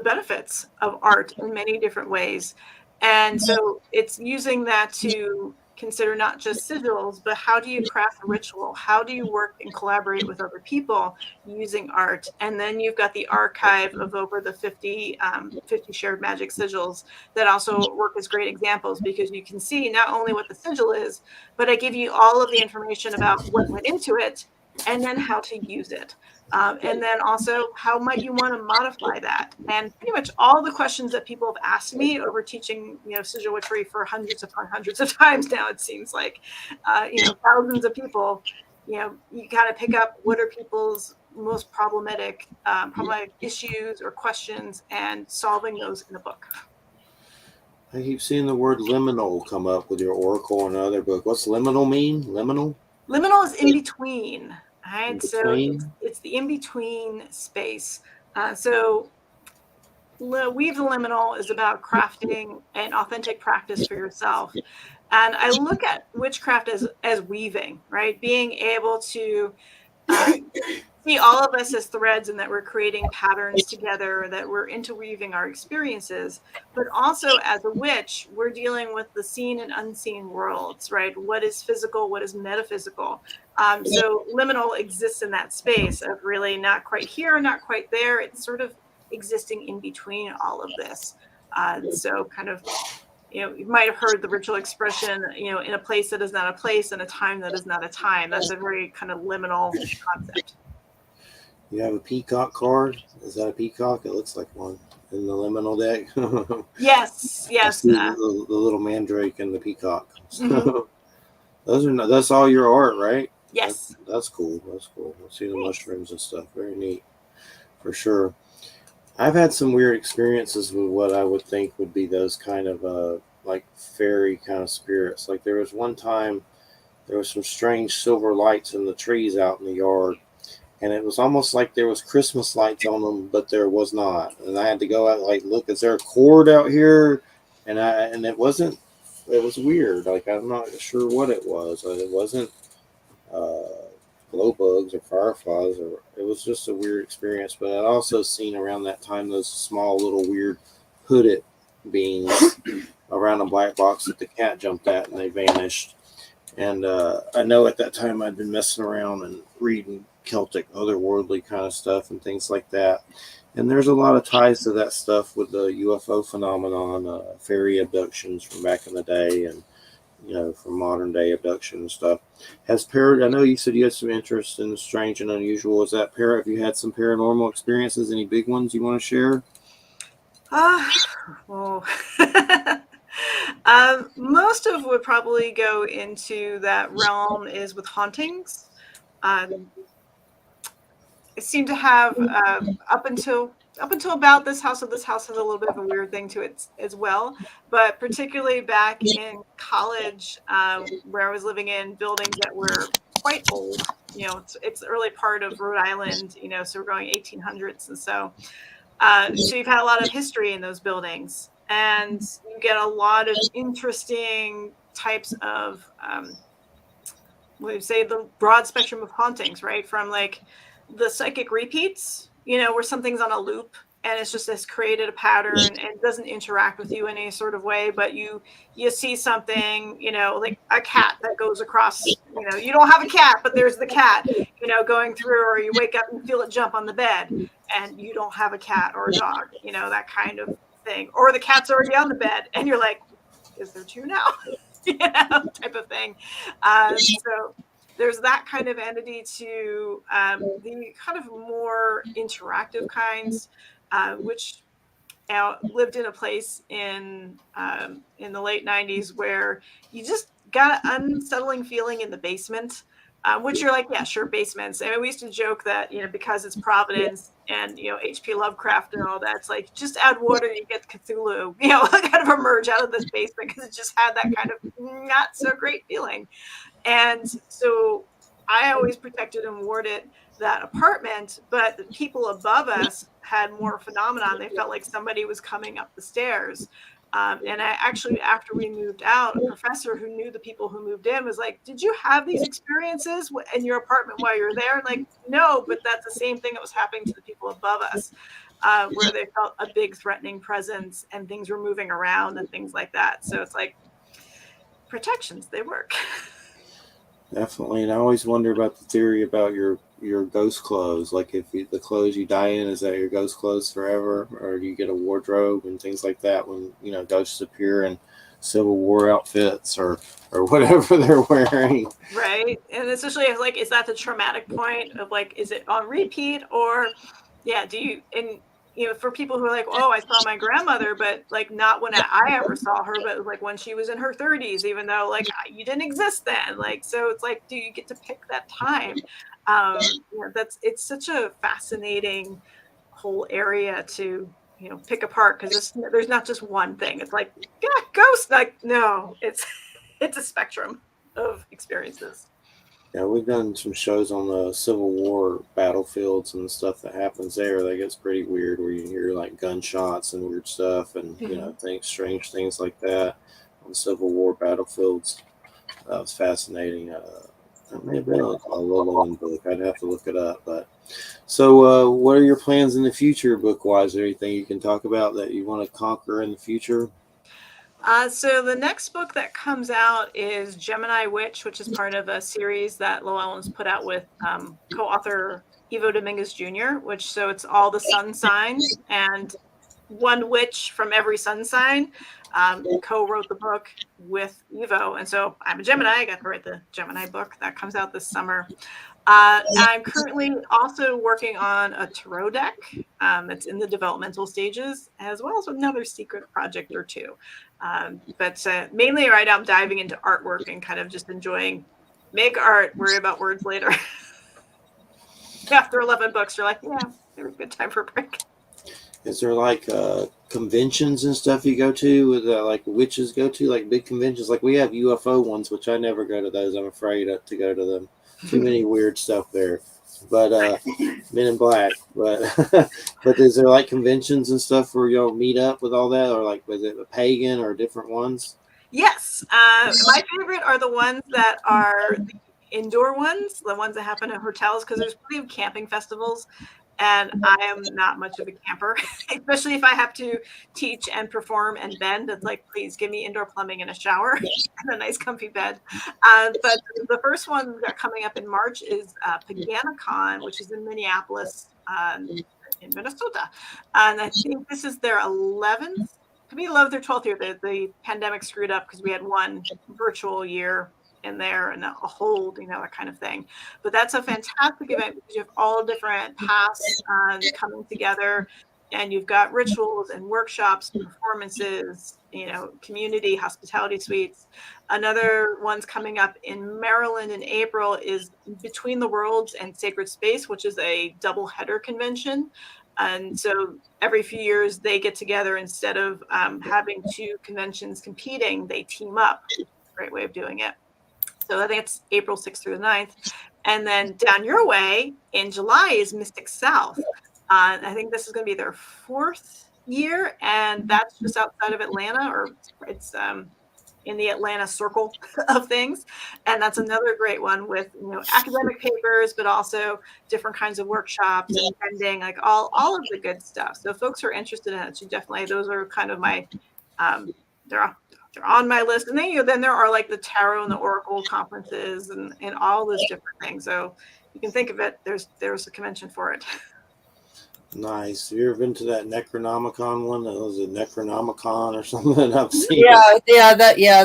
benefits of art in many different ways. And so it's using that to consider not just sigils, but how do you craft a ritual? How do you work and collaborate with other people using art? And then you've got the archive of over the 50 shared magic sigils that also work as great examples, because you can see not only what the sigil is, but I give you all of the information about what went into it and then how to use it. And then also, how might you want to modify that? And pretty much all the questions that people have asked me over teaching, sigil witchery for hundreds upon hundreds of times now, it seems like, thousands of people, you kind of pick up what are people's most problematic issues or questions, and solving those in the book. I keep seeing the word liminal come up with your oracle and another book. What's liminal mean? Liminal? Liminal is in between. Right, so it's the in-between space. So Weave the Liminal is about crafting an authentic practice for yourself. And I look at witchcraft as weaving, right? Being able to see all of us as threads, and that we're creating patterns together, that we're interweaving our experiences. But also as a witch, we're dealing with the seen and unseen worlds, right? What is physical? What is metaphysical? So liminal exists in that space of really not quite here, not quite there. It's sort of existing in between all of this. So kind of, you might have heard the ritual expression, in a place that is not a place, and a time that is not a time. That's a very kind of liminal concept. You have a peacock card? Is that a peacock? It looks like one in the liminal deck. Yes. The little mandrake and the peacock. Mm-hmm. That's all your art, right? Yes. That's cool. I see the mushrooms and stuff. Very neat, for sure. I've had some weird experiences with what I would think would be those kind of like fairy kind of spirits. Like there was one time, there was some strange silver lights in the trees out in the yard, and it was almost like there was Christmas lights on them, but there was not. And I had to go out, like, look, is there a cord out here? And it wasn't it was weird. Like I'm not sure what it was. It wasn't glow bugs or fireflies, or it was just a weird experience. But I'd also seen around that time those small little weird hooded beings around a black box that the cat jumped at and they vanished. And I know at that time I'd been messing around and reading Celtic otherworldly kind of stuff and things like that. And there's a lot of ties to that stuff with the UFO phenomenon, fairy abductions from back in the day, and from modern day abduction and stuff. I know you said you had some interest in the strange and unusual. Is that have you had some paranormal experiences? Any big ones you want to share? Most of would probably go into that realm is with hauntings. I seem to have up until about this house. So this house has a little bit of a weird thing to it as well. But particularly back in college, where I was living in buildings that were quite old. It's the early part of Rhode Island. So we're going 1800s, and so you've had a lot of history in those buildings, and you get a lot of interesting types of we'd say the broad spectrum of hauntings, right? From like the psychic repeats, where something's on a loop and it's just created a pattern and it doesn't interact with you in any sort of way, but you see something, like a cat that goes across, you don't have a cat, but there's the cat, going through, or you wake up and feel it jump on the bed and you don't have a cat or a dog, that kind of thing. Or the cat's already on the bed and you're like, is there two now? Type of thing. So there's that kind of entity to the kind of more interactive kinds, which lived in a place in the late 90s where you just got an unsettling feeling in the basement, which you're like, yeah, sure, basements. I mean, we used to joke that, because it's Providence and, H.P. Lovecraft and all that, it's like, just add water, you get Cthulhu, kind of emerge out of this basement, because it just had that kind of not so great feeling. And so I always protected and warded that apartment, but the people above us had more phenomenon. They felt like somebody was coming up the stairs. And I actually, after we moved out, a professor who knew the people who moved in was like, did you have these experiences in your apartment while you were there? And like, no, but that's the same thing that was happening to the people above us, where they felt a big threatening presence and things were moving around and things like that. So it's like, protections, they work. Definitely. And I always wonder about the theory about your ghost clothes. Like if the clothes you die in, is that your ghost clothes forever? Or do you get a wardrobe and things like that when, ghosts appear in Civil War outfits or whatever they're wearing? Right. And especially like, is that the traumatic point of like, is it on repeat, or do you, and for people who are like, oh, I saw my grandmother, but like not when I ever saw her, but like when she was in her 30s, even though like you didn't exist then. Like, so it's like, do you get to pick that time? It's such a fascinating whole area to, pick apart, because there's not just one thing. It's like, yeah, ghost, like, no, it's a spectrum of experiences. Yeah, we've done some shows on the Civil War battlefields and the stuff that happens there. That gets pretty weird, where you hear like gunshots and weird stuff, and strange things like that on Civil War battlefields. That was fascinating. That may have been a little book. I'd have to look it up. But so, what are your plans in the future, book wise? Is there anything you can talk about that you want to conquer in the future? So the next book that comes out is Gemini Witch, which is part of a series that Llewellyn's put out with co-author Ivo Dominguez Jr., so it's all the sun signs, and one witch from every sun sign co-wrote the book with Ivo. And so I'm a Gemini. I got to write the Gemini book that comes out this summer. I'm currently also working on a tarot deck that's in the developmental stages, as well as another secret project or two. But mainly right now I'm diving into artwork and kind of just enjoying make art, worry about words later. After 11 books, you're like, yeah, it was a good time for a break. Is there like conventions and stuff you go to with like witches go to, like big conventions? Like we have UFO ones, which I never go to those. I'm afraid to go to them. Too many weird stuff there. But Men in Black. But but is there like conventions and stuff where y'all meet up with all that, or like was it a pagan or different ones? Yes. My favorite are the ones that are the indoor ones, the ones that happen in hotels, because there's plenty of camping festivals. And I am not much of a camper, especially if I have to teach and perform and bend. It's like, please give me indoor plumbing and a shower and a nice comfy bed. But the first one that coming up in March is PaganaCon, which is in Minneapolis, in Minnesota. And I think this is their 11th, could be 11th or 12th year. The pandemic screwed up because we had one virtual year in there and a hold, that kind of thing. But that's a fantastic event because you have all different paths coming together, and you've got rituals and workshops, performances, community hospitality suites. Another one's coming up in Maryland in April is Between the Worlds and Sacred Space, which is a double header convention. And so every few years they get together, instead of having two conventions competing, they team up. Great way of doing it. So I think it's April 6th through the 9th. And then down your way in July is Mystic South. I think this is going to be their 4th year, and that's just outside of Atlanta, or it's in the Atlanta circle of things. And that's another great one with, academic papers, but also different kinds of workshops and bending, like all of the good stuff. So if folks are interested in it, those are kind of my, they're on my list. And then there are like the tarot and the oracle conferences and all those different things. So you can think of it, there's a convention for it. Nice. Have you ever been to that Necronomicon one? That was a Necronomicon or something. I've seen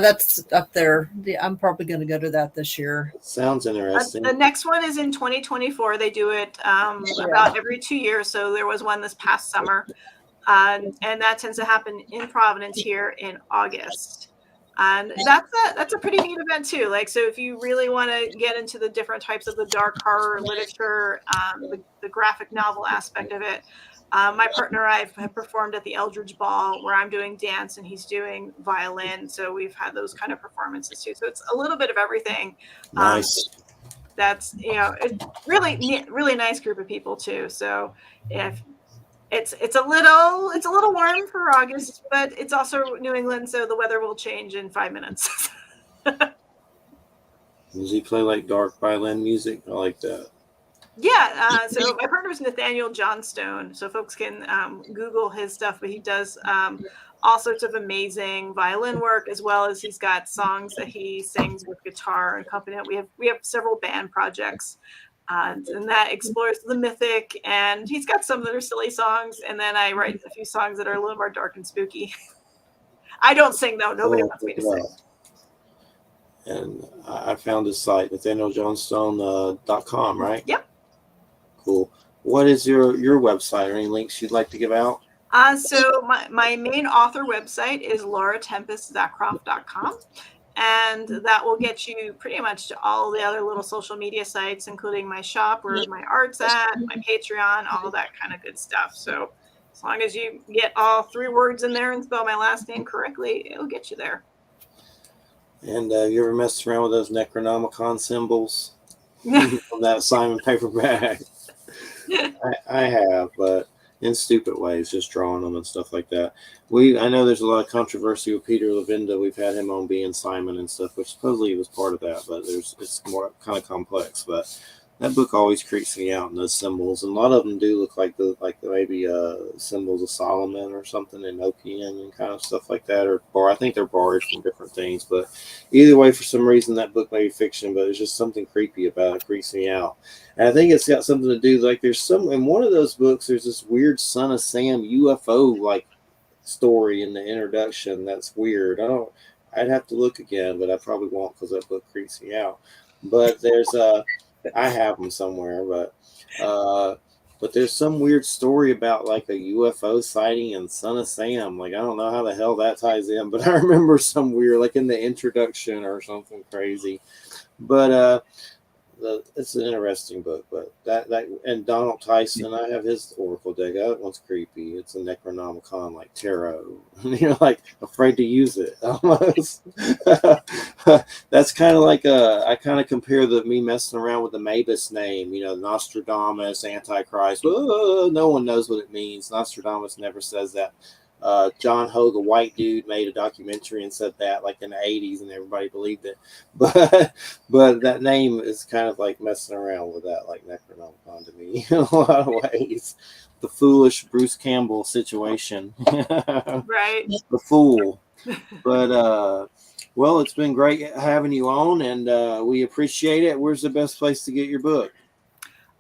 that's up there. I'm probably going to go to that this year. Sounds interesting. The next one is in 2024. They do it about every 2 years. So there was one this past summer. And that tends to happen in Providence here in August. And that's a pretty neat event too. Like, so if you really want to get into the different types of the dark horror literature, the graphic novel aspect of it, my partner and I have performed at the Eldridge Ball, where I'm doing dance and he's doing violin. So we've had those kind of performances too. So it's a little bit of everything. Nice. That's it's really nice group of people too. So if it's a little warm for August, but it's also New England, so the weather will change in 5 minutes. Does he play like dark violin music? I like that. Yeah, so my partner is Nathaniel Johnstone, so folks can Google his stuff, but he does all sorts of amazing violin work, as well as he's got songs that he sings with guitar and accompaniment. We have several band projects. And that explores the mythic, and he's got some that are silly songs, and then I write a few songs that are a little more dark and spooky. I don't sing though; nobody wants me to sing. And I found his site, NathanielJohnstone.com, right? Yep. Cool. What is your website, or any links you'd like to give out? So my main author website is lauratempestzakroff.com. And that will get you pretty much to all the other little social media sites, including my shop where my art's at, my Patreon, all that kind of good stuff. So as long as you get all 3 words in there and spell my last name correctly, it'll get you there. And you ever messed around with those Necronomicon symbols from that Simon paperback? I have, but in stupid ways, just drawing them and stuff like that. I know there's a lot of controversy with Peter Levenda. We've had him on being Simon and stuff, which supposedly he was part of that, but it's more kind of complex. But that book always creeps me out in those symbols, and a lot of them do look like maybe symbols of Solomon or something, Enochian and kind of stuff like that, or I think they're borrowed from different things. But either way, for some reason, that book may be fiction, but there's just something creepy about it. Creeps me out. And I think it's got something to do, like there's in one of those books, there's this weird Son of Sam UFO like story in the introduction. That's weird. I'd have to look again, but I probably won't because that book creeps me out. But there's I have them somewhere, but there's some weird story about like a UFO sighting in Son of Sam. Like, I don't know how the hell that ties in, but I remember some weird, like in the introduction or something crazy. But it's an interesting book. But that and Donald Tyson, I have his Oracle deck. That one's creepy. It's a Necronomicon like tarot. You're like afraid to use it almost. That's kind of like I kind of compare me messing around with the Mabus name. Nostradamus, Antichrist. No one knows what it means. Nostradamus never says that. John Hogue, a white dude, made a documentary and said that like in the 80s, and everybody believed it. But that name is kind of like messing around with that, like Necronomicon to me in a lot of ways. The foolish Bruce Campbell situation. Right. The fool. But well, it's been great having you on, and we appreciate it. Where's the best place to get your book?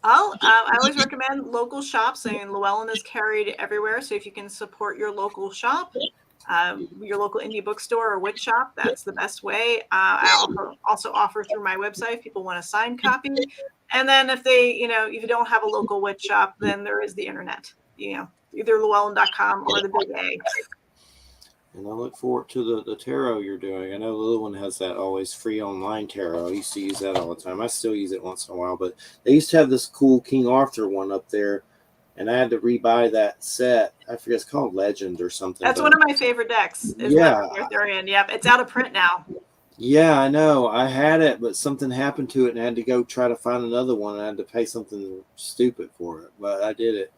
I always recommend local shops. I mean, Llewellyn is carried everywhere, so if you can support your local shop, your local indie bookstore or wood shop, that's the best way. I also offer through my website if people want a signed copy. And then if if you don't have a local wood shop, then there is the internet, either llewellyn.com or the Big A. And I look forward to the tarot you're doing. I know the little one has that always free online tarot. I used to use that all the time. I still use it once in a while, but they used to have this cool King Arthur one up there, and I had to rebuy that set. I forget, it's called Legend or something. That's one of my favorite decks. Arthurian. Yep, it's out of print now. Yeah, I know. I had it, but something happened to it, and I had to go try to find another one. I had to pay something stupid for it, but I did it.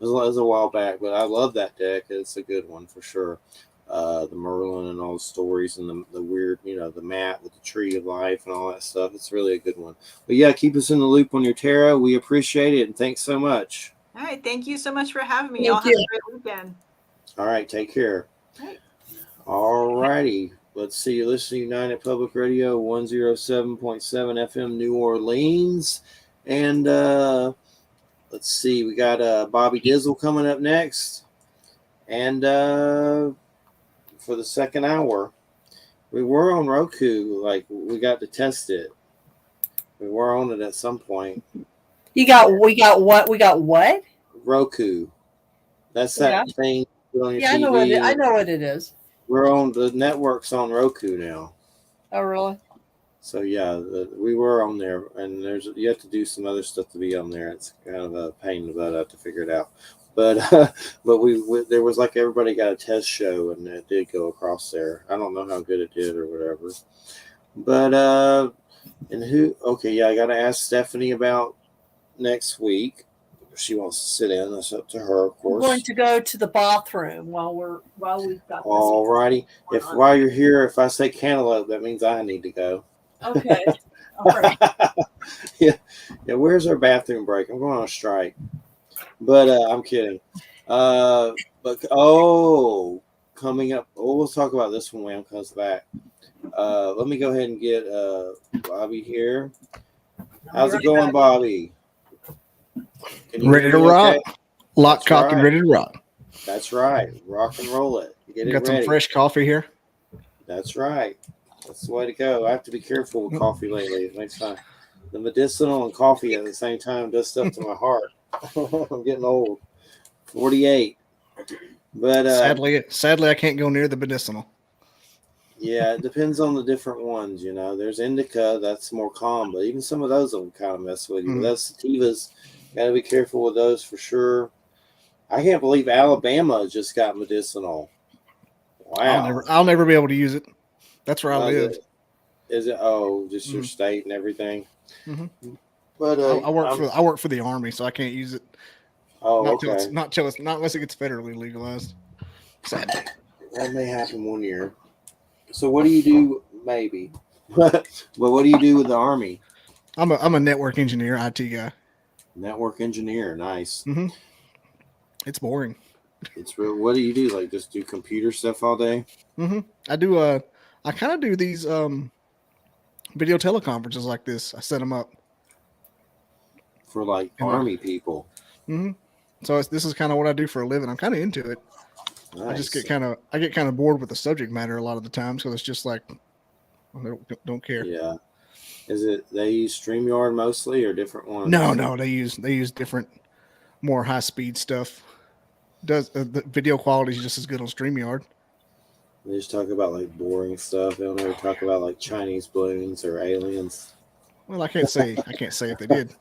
It was a while back, but I love that deck. It's a good one for sure. The Merlin and all the stories and the weird, the mat with the tree of life and all that stuff. It's really a good one. But yeah, keep us in the loop on your tarot. We appreciate it, and thanks so much. All right. Thank you so much for having me. Y'all have a great weekend. All right. Take care. All righty. Let's see. You're listening to United Public Radio 107.7 FM New Orleans. And let's see. We got Bobby Dizzle coming up next. And for the second hour, we were on Roku. Like, we got to test it. We were on it at some point. We got what? Roku. That's that thing you put on your TV. I know what it is. We're on the network's on Roku now. Oh, really? So yeah, we were on there, and you have to do some other stuff to be on there. It's kind of a pain in the butt to figure it out. But we there was like everybody got a test show, and it did go across there. I don't know how good it did or whatever. But I got to ask Stephanie about next week. If she wants to sit in, that's up to her, of course. We're going to go to the bathroom while we've got this. All righty. While you're here, if I say cantaloupe, that means I need to go. Okay. All right. Yeah. Where's our bathroom break? I'm going on a strike. But I'm kidding. Coming up. We'll talk about this when Wham comes back. Let me go ahead and get Bobby here. How's it going, Bobby? Ready to rock. Lock, cock, and ready to rock. That's right. Rock and roll it. Get it Got ready. some fresh coffee here. That's right. That's the way to go. I have to be careful with coffee lately. It makes fun. The medicinal and coffee at the same time does stuff to my heart. I'm getting old. 48. But sadly, I can't go near the medicinal. Yeah, it depends on the different ones. There's indica, that's more calm, but even some of those will kind of mess with you. Mm-hmm. Those sativas, got to be careful with those for sure. I can't believe Alabama just got medicinal. Wow. I'll never be able to use it. That's where I live. Is it? Just your state and everything. Mm-hmm. But I work for the Army, so I can't use it. Not unless it gets federally legalized. Sadly, that may happen one year. So what do you do? Maybe. But what do you do with the Army? I'm a network engineer, IT guy. Network engineer, nice. Mm-hmm. It's boring. It's real. What do you do? Like just do computer stuff all day? Mm-hmm. I kind of do these video teleconferences like this. I set them up for like Army people. Mm-hmm. So this is kind of what I do for a living. I'm kind of into it. Nice. I just get kind of bored with the subject matter a lot of the times because it's just like I don't care. Yeah. Is it they use StreamYard mostly or different ones? No, they use different, more high speed stuff. The video quality is just as good on StreamYard. They just talk about like boring stuff. They don't ever talk about like Chinese balloons or aliens. Well, I can't say if they did.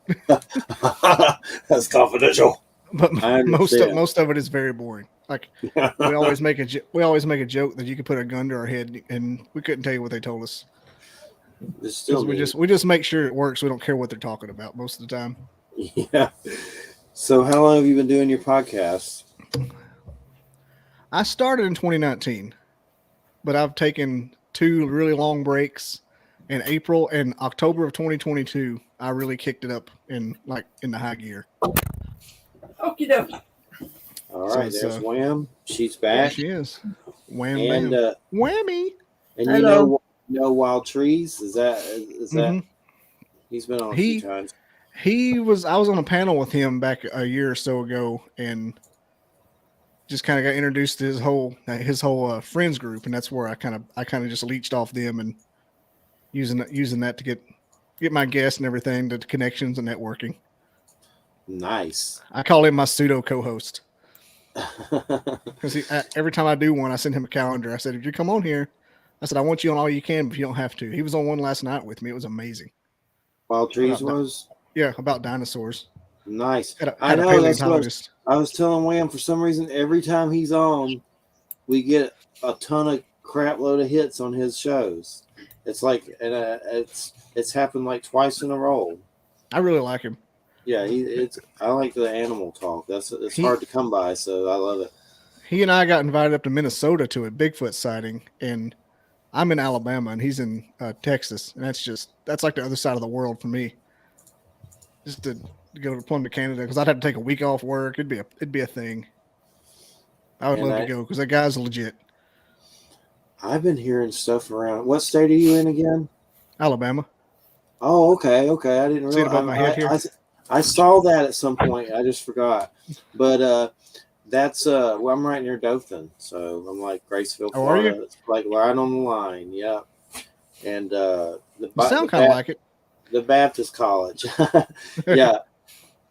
That's confidential. But most of it is very boring. Like we always make a joke that you could put a gun to our head and we couldn't tell you what they told us. We just make sure it works. We don't care what they're talking about most of the time. Yeah. So how long have you been doing your podcast? I started in 2019, but I've taken 2 really long breaks. In April and October of 2022, I really kicked it up in the high gear. Okie dokie. All right, there's Wham. She's back. There she is. Wham and bam. Whammy. And Hello. you know Wild Trees? Is that he's been on a few times. I was on a panel with him back a year or so ago, and just kind of got introduced to his whole friends group, and that's where I kind of just leached off them and using that to get my guests and everything, the connections and networking. Nice. I call him my pseudo co-host because every time I do one, I send him a calendar. I said, if you come on here, I said, I want you on all you can, but you don't have to. He was on one last night with me. It was amazing. Wild Trees was? Yeah, about dinosaurs. Nice. I know. That's what I was telling Wham, for some reason, every time he's on, we get a ton of crap load of hits on his shows. It's like, and it's happened like twice in a row. I really like him. Yeah, I like the animal talk. It's hard to come by, so I love it. He and I got invited up to Minnesota to a Bigfoot sighting, and I'm in Alabama and he's in Texas, and that's like the other side of the world for me. Just to go to Plum to Canada, because I'd have to take a week off work. It'd be a thing. I would love to go because that guy's legit. I've been hearing stuff around. What state are you in again? Alabama. Oh, okay. I didn't realize. See it above my head here? I saw that at some point. I just forgot. But that's I'm right near Dothan, so I'm like Graceville, Florida. Are you? It's like right on the line. Yeah. And you sound kind of like it. The Baptist College. Yeah.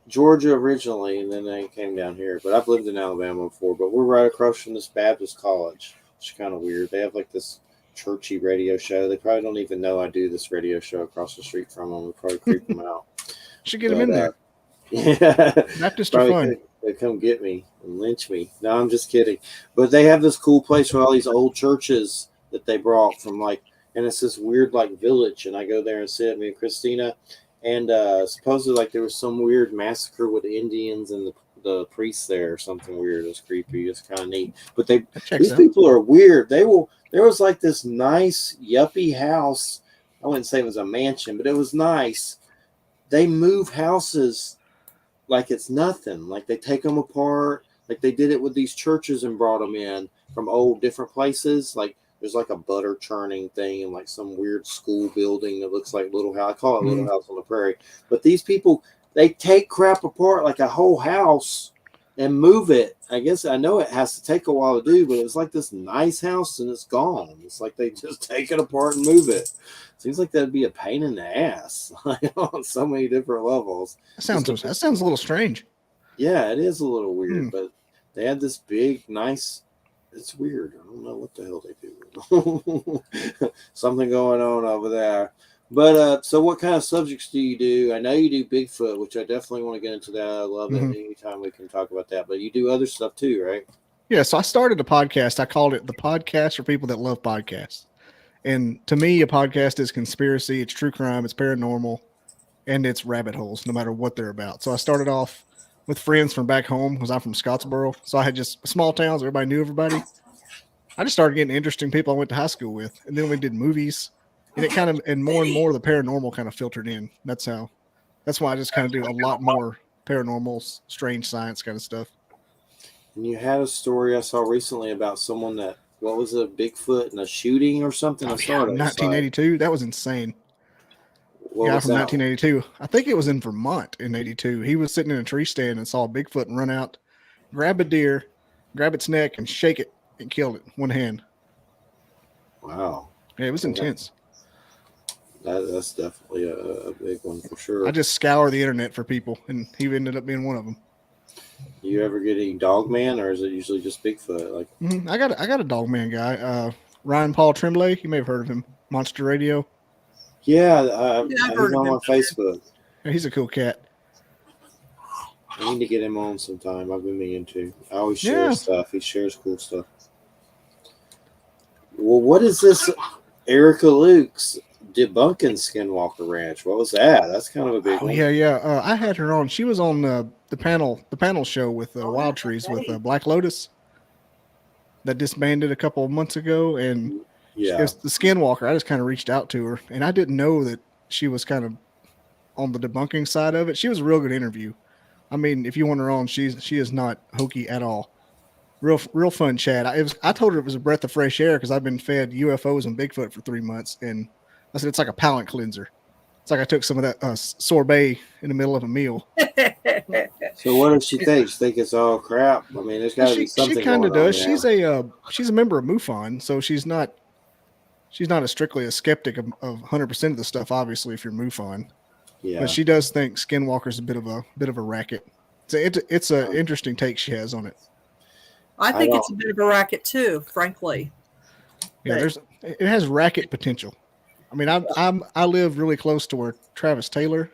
Georgia originally, and then they came down here. But I've lived in Alabama before. But we're right across from this Baptist College. It's kind of weird. They have like this churchy radio show. They probably don't even know I do this radio show across the street from them. We probably creep them out. Should get them in there. Yeah. Baptists are fun. They come get me and lynch me. No, I'm just kidding. But they have this cool place with all these old churches that they brought from and it's this weird village. And I go there and sit, me and Christina. And supposedly there was some weird massacre with Indians and the priests there or something weird. It was creepy. It's kind of neat. But these people are weird. There was this nice yuppie house. I wouldn't say it was a mansion, but it was nice. They move houses like it's nothing. Like they take them apart. Like they did it with these churches and brought them in from old different places. Like there's a butter churning thing and some weird school building that looks like Little House. I call it Little House on the Prairie. But these people, they take crap apart like a whole house and move it. I guess I know it has to take a while to do, but it was like this nice house and it's gone. It's like they just take it apart and move it. Seems like that'd be a pain in the ass on so many different levels. That sounds a little strange. Yeah, it is a little weird, but they had this big, nice. It's weird. I don't know what the hell they do. Something going on over there. But so what kind of subjects do you do? I know you do Bigfoot, which I definitely want to get into that. I love it. Anytime we can talk about that. But you do other stuff too, right? Yeah, so I started a podcast. I called it The Podcast for People That Love Podcasts. And to me, a podcast is conspiracy, it's true crime, it's paranormal, and it's rabbit holes, no matter what they're about. So I started off with friends from back home because I'm from Scottsboro. So I had just small towns. Everybody knew everybody. I just started getting interesting people I went to high school with. And then we did movies. And more and more the paranormal kind of filtered in. That's why I just kind of do a lot more paranormal, strange science kind of stuff. And you had a story I saw recently about someone what was a Bigfoot and a shooting or something? Oh, yeah, 1982. That was insane. Guy from 1982. I think it was in Vermont in 82. He was sitting in a tree stand and saw a Bigfoot and run out, grab a deer, grab its neck, and shake it and killed it. One hand. Wow. Yeah, it was intense. That's definitely a big one for sure. I just scour the internet for people, and he ended up being one of them. You ever get any Dogman, or is it usually just Bigfoot? I got a Dogman guy, Ryan Paul Tremblay. You may have heard of him. Monster Radio. Yeah, he's on my Facebook. Yeah, he's a cool cat. I need to get him on sometime. I've been meaning to. I always share stuff. He shares cool stuff. Well, what is this? Erica Luke's debunking Skinwalker Ranch. What was that? That's kind of a big one. Yeah. I had her on. She was on the panel show with Wild Trees with Black Lotus. that disbanded a couple of months ago, and Yeah. it's the Skinwalker. I just kind of reached out to her, and I didn't know that she was kind of on the debunking side of it. She was a real good interview. I mean, if you want her on, she is not hokey at all. Real fun chat. I told her it was a breath of fresh air because I've been fed UFOs and Bigfoot for 3 months, and I said it's like a palate cleanser. It's like I took some of that sorbet in the middle of a meal. So what does she think? She think it's all crap? I mean, there's got to be something. She kind of going does. on She's a member of MUFON, so she's not strictly a skeptic of 100% of the stuff. Obviously, if you're MUFON, yeah. But she does think Skinwalker's a bit of a racket. It's an interesting take she has on it. I think it's a bit of a racket too, frankly. Yeah, it has racket potential. I mean, I live really close to where Travis Taylor,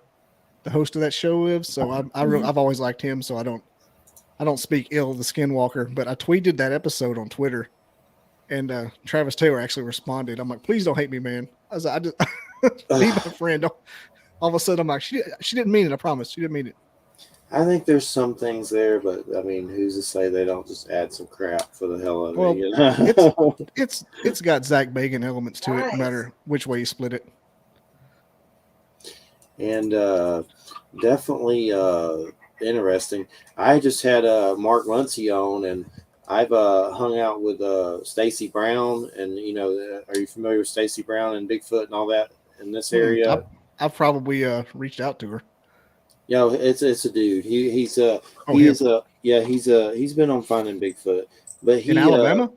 the host of that show, lives, so I've always liked him. So I don't speak ill of the Skinwalker, but I tweeted that episode on Twitter, and Travis Taylor actually responded. I'm like, please don't hate me, man. I just be my friend. All of a sudden, I'm like, she didn't mean it. I promise, she didn't mean it. I think there's some things there, but I mean, who's to say they don't just add some crap for the hell of it? You know? it's got Zach Bagan elements to it, no matter which way you split it. And definitely interesting. I just had Mark Muncie on, and I've hung out with Stacy Brown, and are you familiar with Stacy Brown and Bigfoot and all that in this area? I've probably reached out to her. It's a dude. He's been on Finding Bigfoot, but he in Alabama.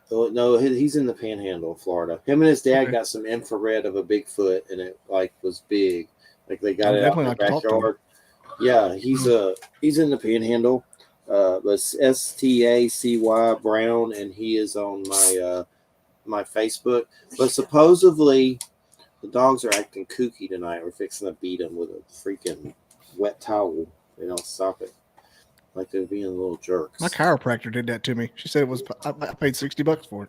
No, he's in the Panhandle of Florida. Him and his dad got some infrared of a Bigfoot, and it was big. Like they got it out in the backyard. Yeah, he's in the Panhandle. But Stacy Brown, and he is on my Facebook. But supposedly the dogs are acting kooky tonight. We're fixing to beat them with a freaking wet towel. They don't stop it. Like they're being little jerks. My chiropractor did that to me. She said I paid $60 for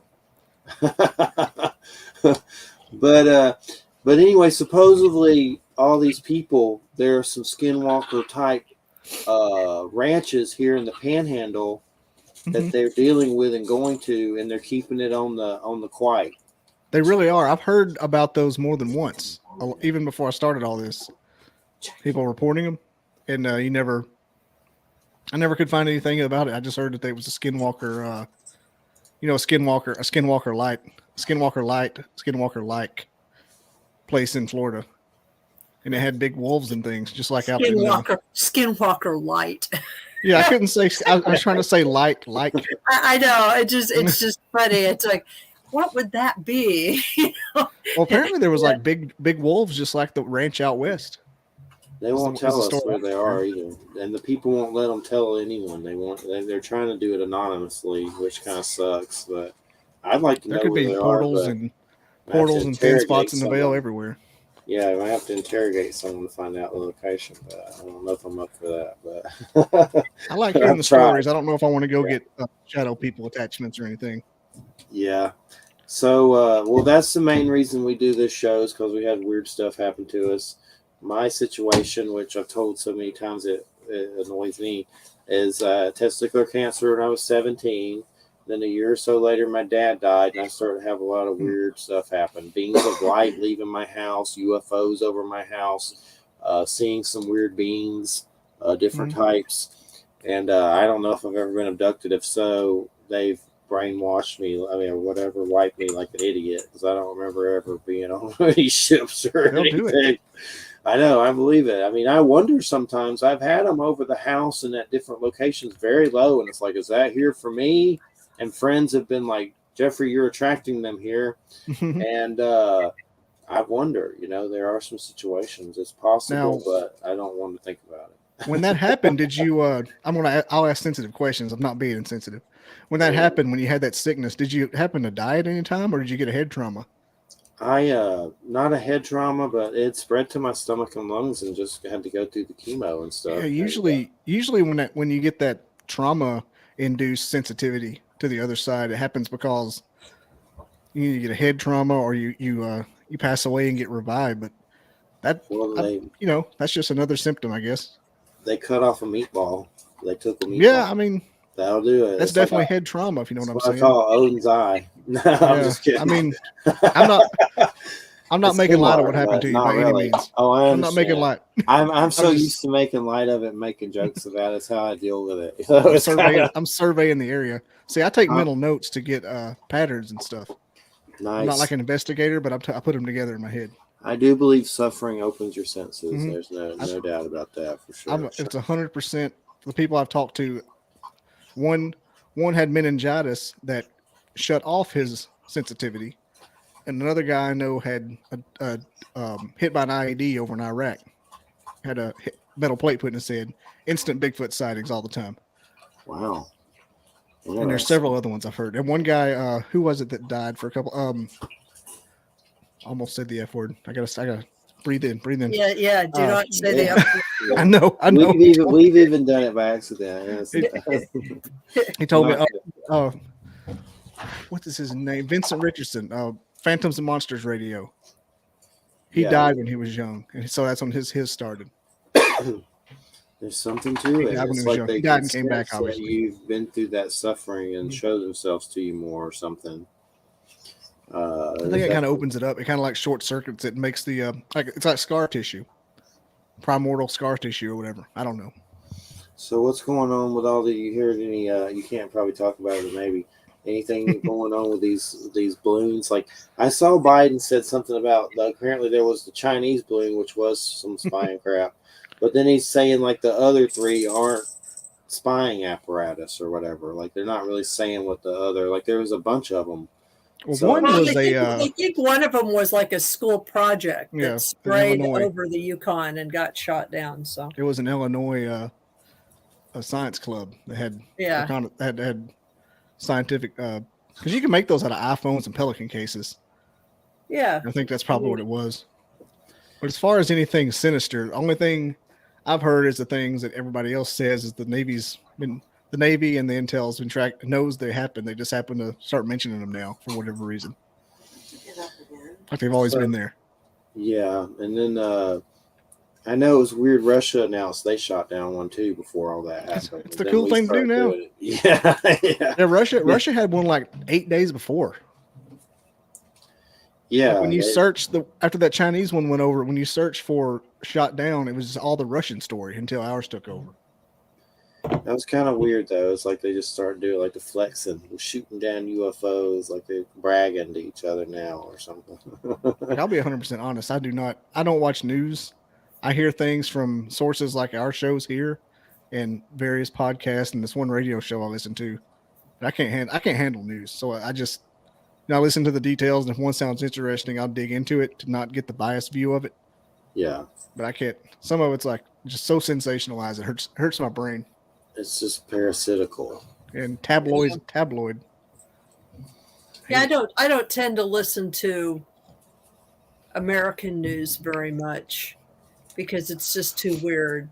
it. But anyway, supposedly all these people, there are some Skinwalker type ranches here in the Panhandle that they're dealing with and going to, and they're keeping it on the quiet. They really are. I've heard about those more than once, even before I started all this. People reporting them, and I never could find anything about it. I just heard that there was a Skinwalker, a Skinwalker-like place in Florida, and it had big wolves and things, just like out there. Skinwalker light. Yeah, I couldn't say. I was trying to say light, like. I know. It's just funny. It's like, what would that be? Well, apparently there was like big wolves, just like the ranch out west. They won't tell us where they are either, and the people won't let them tell anyone. They're trying to do it anonymously, which kind of sucks. But I'd like to know where they are. Portals and thin spots in the veil everywhere. Yeah, I might have to interrogate someone to find out the location, but I don't know if I'm up for that. But I like hearing the stories. I don't know if I want to go get shadow people attachments or anything. Yeah. So, that's the main reason we do this show, is because we had weird stuff happen to us. My situation, which I've told so many times it annoys me, is testicular cancer when I was 17. Then a year or so later, my dad died, and I started to have a lot of weird stuff happen. Beings of light leaving my house, UFOs over my house, seeing some weird beings, different types. And I don't know if I've ever been abducted. If so, they've brainwashed me, or whatever, wiped me like an idiot, because I don't remember ever being on any ships or anything. I know, I believe it. I mean, I wonder sometimes. I've had them over the house and at different locations, very low, and it's like, is that here for me? And friends have been like, Jeffrey, you're attracting them here. And I wonder, there are some situations. It's possible, but I don't want to think about it. When that happened, did you, I'll ask sensitive questions. I'm not being insensitive. When that happened, when you had that sickness, did you happen to die at any time, or did you get a head trauma? Not a head trauma, but it spread to my stomach and lungs, and just had to go through the chemo and stuff. Yeah, usually when you get that trauma-induced sensitivity to the other side, it happens because you get a head trauma, or you pass away and get revived. But that's just another symptom, I guess. They cut off a meatball. They took a meatball. Yeah, I mean, That'll do it. That's definitely head trauma, if you know what I'm saying. I call Odin's eye. No, I'm just kidding. I mean, I'm not making light of what happened to you by any means. Oh, I understand. I'm not making light. I'm so used to making light of it and making jokes about it. That's how I deal with it. I'm surveying the area. See, I take mental notes to get patterns and stuff. Nice. I'm not like an investigator, but I put them together in my head. I do believe suffering opens your senses. Mm-hmm. There's no doubt about that for sure. It's 100%. The people I've talked to, one had meningitis that shut off his sensitivity, and another guy I know had hit by an IED over in Iraq. Had a metal plate put in his head. Instant Bigfoot sightings all the time. Wow. And there's several other ones I've heard. And one guy, who was it that died for a couple? Almost said the F word. I gotta breathe in. Yeah. Do not say the F word. I know. We've even done it by accident. He told me, what is his name? Vincent Richardson, Phantoms and Monsters Radio. He died when he was young, and so that's when his started. There's something to it. It's like they died and came back. Obviously, you've been through that suffering and show themselves to you more or something. I think it kind of opens it up. It kind of like short circuits. It makes the it's like scar tissue, primordial scar tissue or whatever. I don't know. So what's going on with all the? You heard any? You can't probably talk about it. Maybe anything going on with these balloons? Like I saw Biden said something about apparently there was the Chinese balloon, which was some spying crap, but then he's saying like the other three aren't spying apparatus or whatever. Like they're not really saying what the other. Like there was a bunch of them. Well, I think one of them was like a school project that sprayed over the Yukon and got shot down. So it was an Illinois a science club that had scientific because you can make those out of iPhones and Pelican cases. Yeah, I think that's probably what it was. But as far as anything sinister, the only thing I've heard is the things that everybody else says is the Navy and the Intel's been knows they happen. They just happen to start mentioning them now for whatever reason. Like they've always been there. Yeah, and then I know it was weird. Russia announced they shot down one too before all that happened. It's the cool thing to do now. Yeah. Russia had one like 8 days before. Yeah. Like when you search after that Chinese one went over, when you search for shot down, it was all the Russian story until ours took over. That was kind of weird though. It's like they just started doing like the flexing, shooting down UFOs, like they're bragging to each other now or something. I'll be 100% honest. I don't watch news. I hear things from sources like our shows here and various podcasts and this one radio show I listen to. I can't handle news. So I just I listen to the details, and if one sounds interesting, I'll dig into it to not get the biased view of it. Yeah. But I can't. Some of it's like just so sensationalized it hurts my brain. It's just parasitical. And tabloid. Yeah, I don't tend to listen to American news very much because it's just too weird.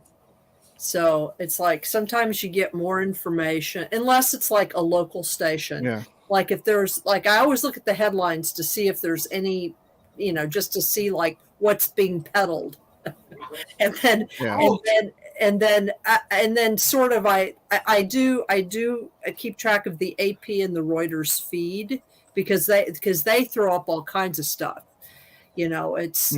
So it's like sometimes you get more information, unless it's like a local station. Yeah. Like if there's I always look at the headlines to see if there's any, just to see like what's being peddled. and then sort of I do keep track of the AP and the Reuters feed because they throw up all kinds of stuff. It's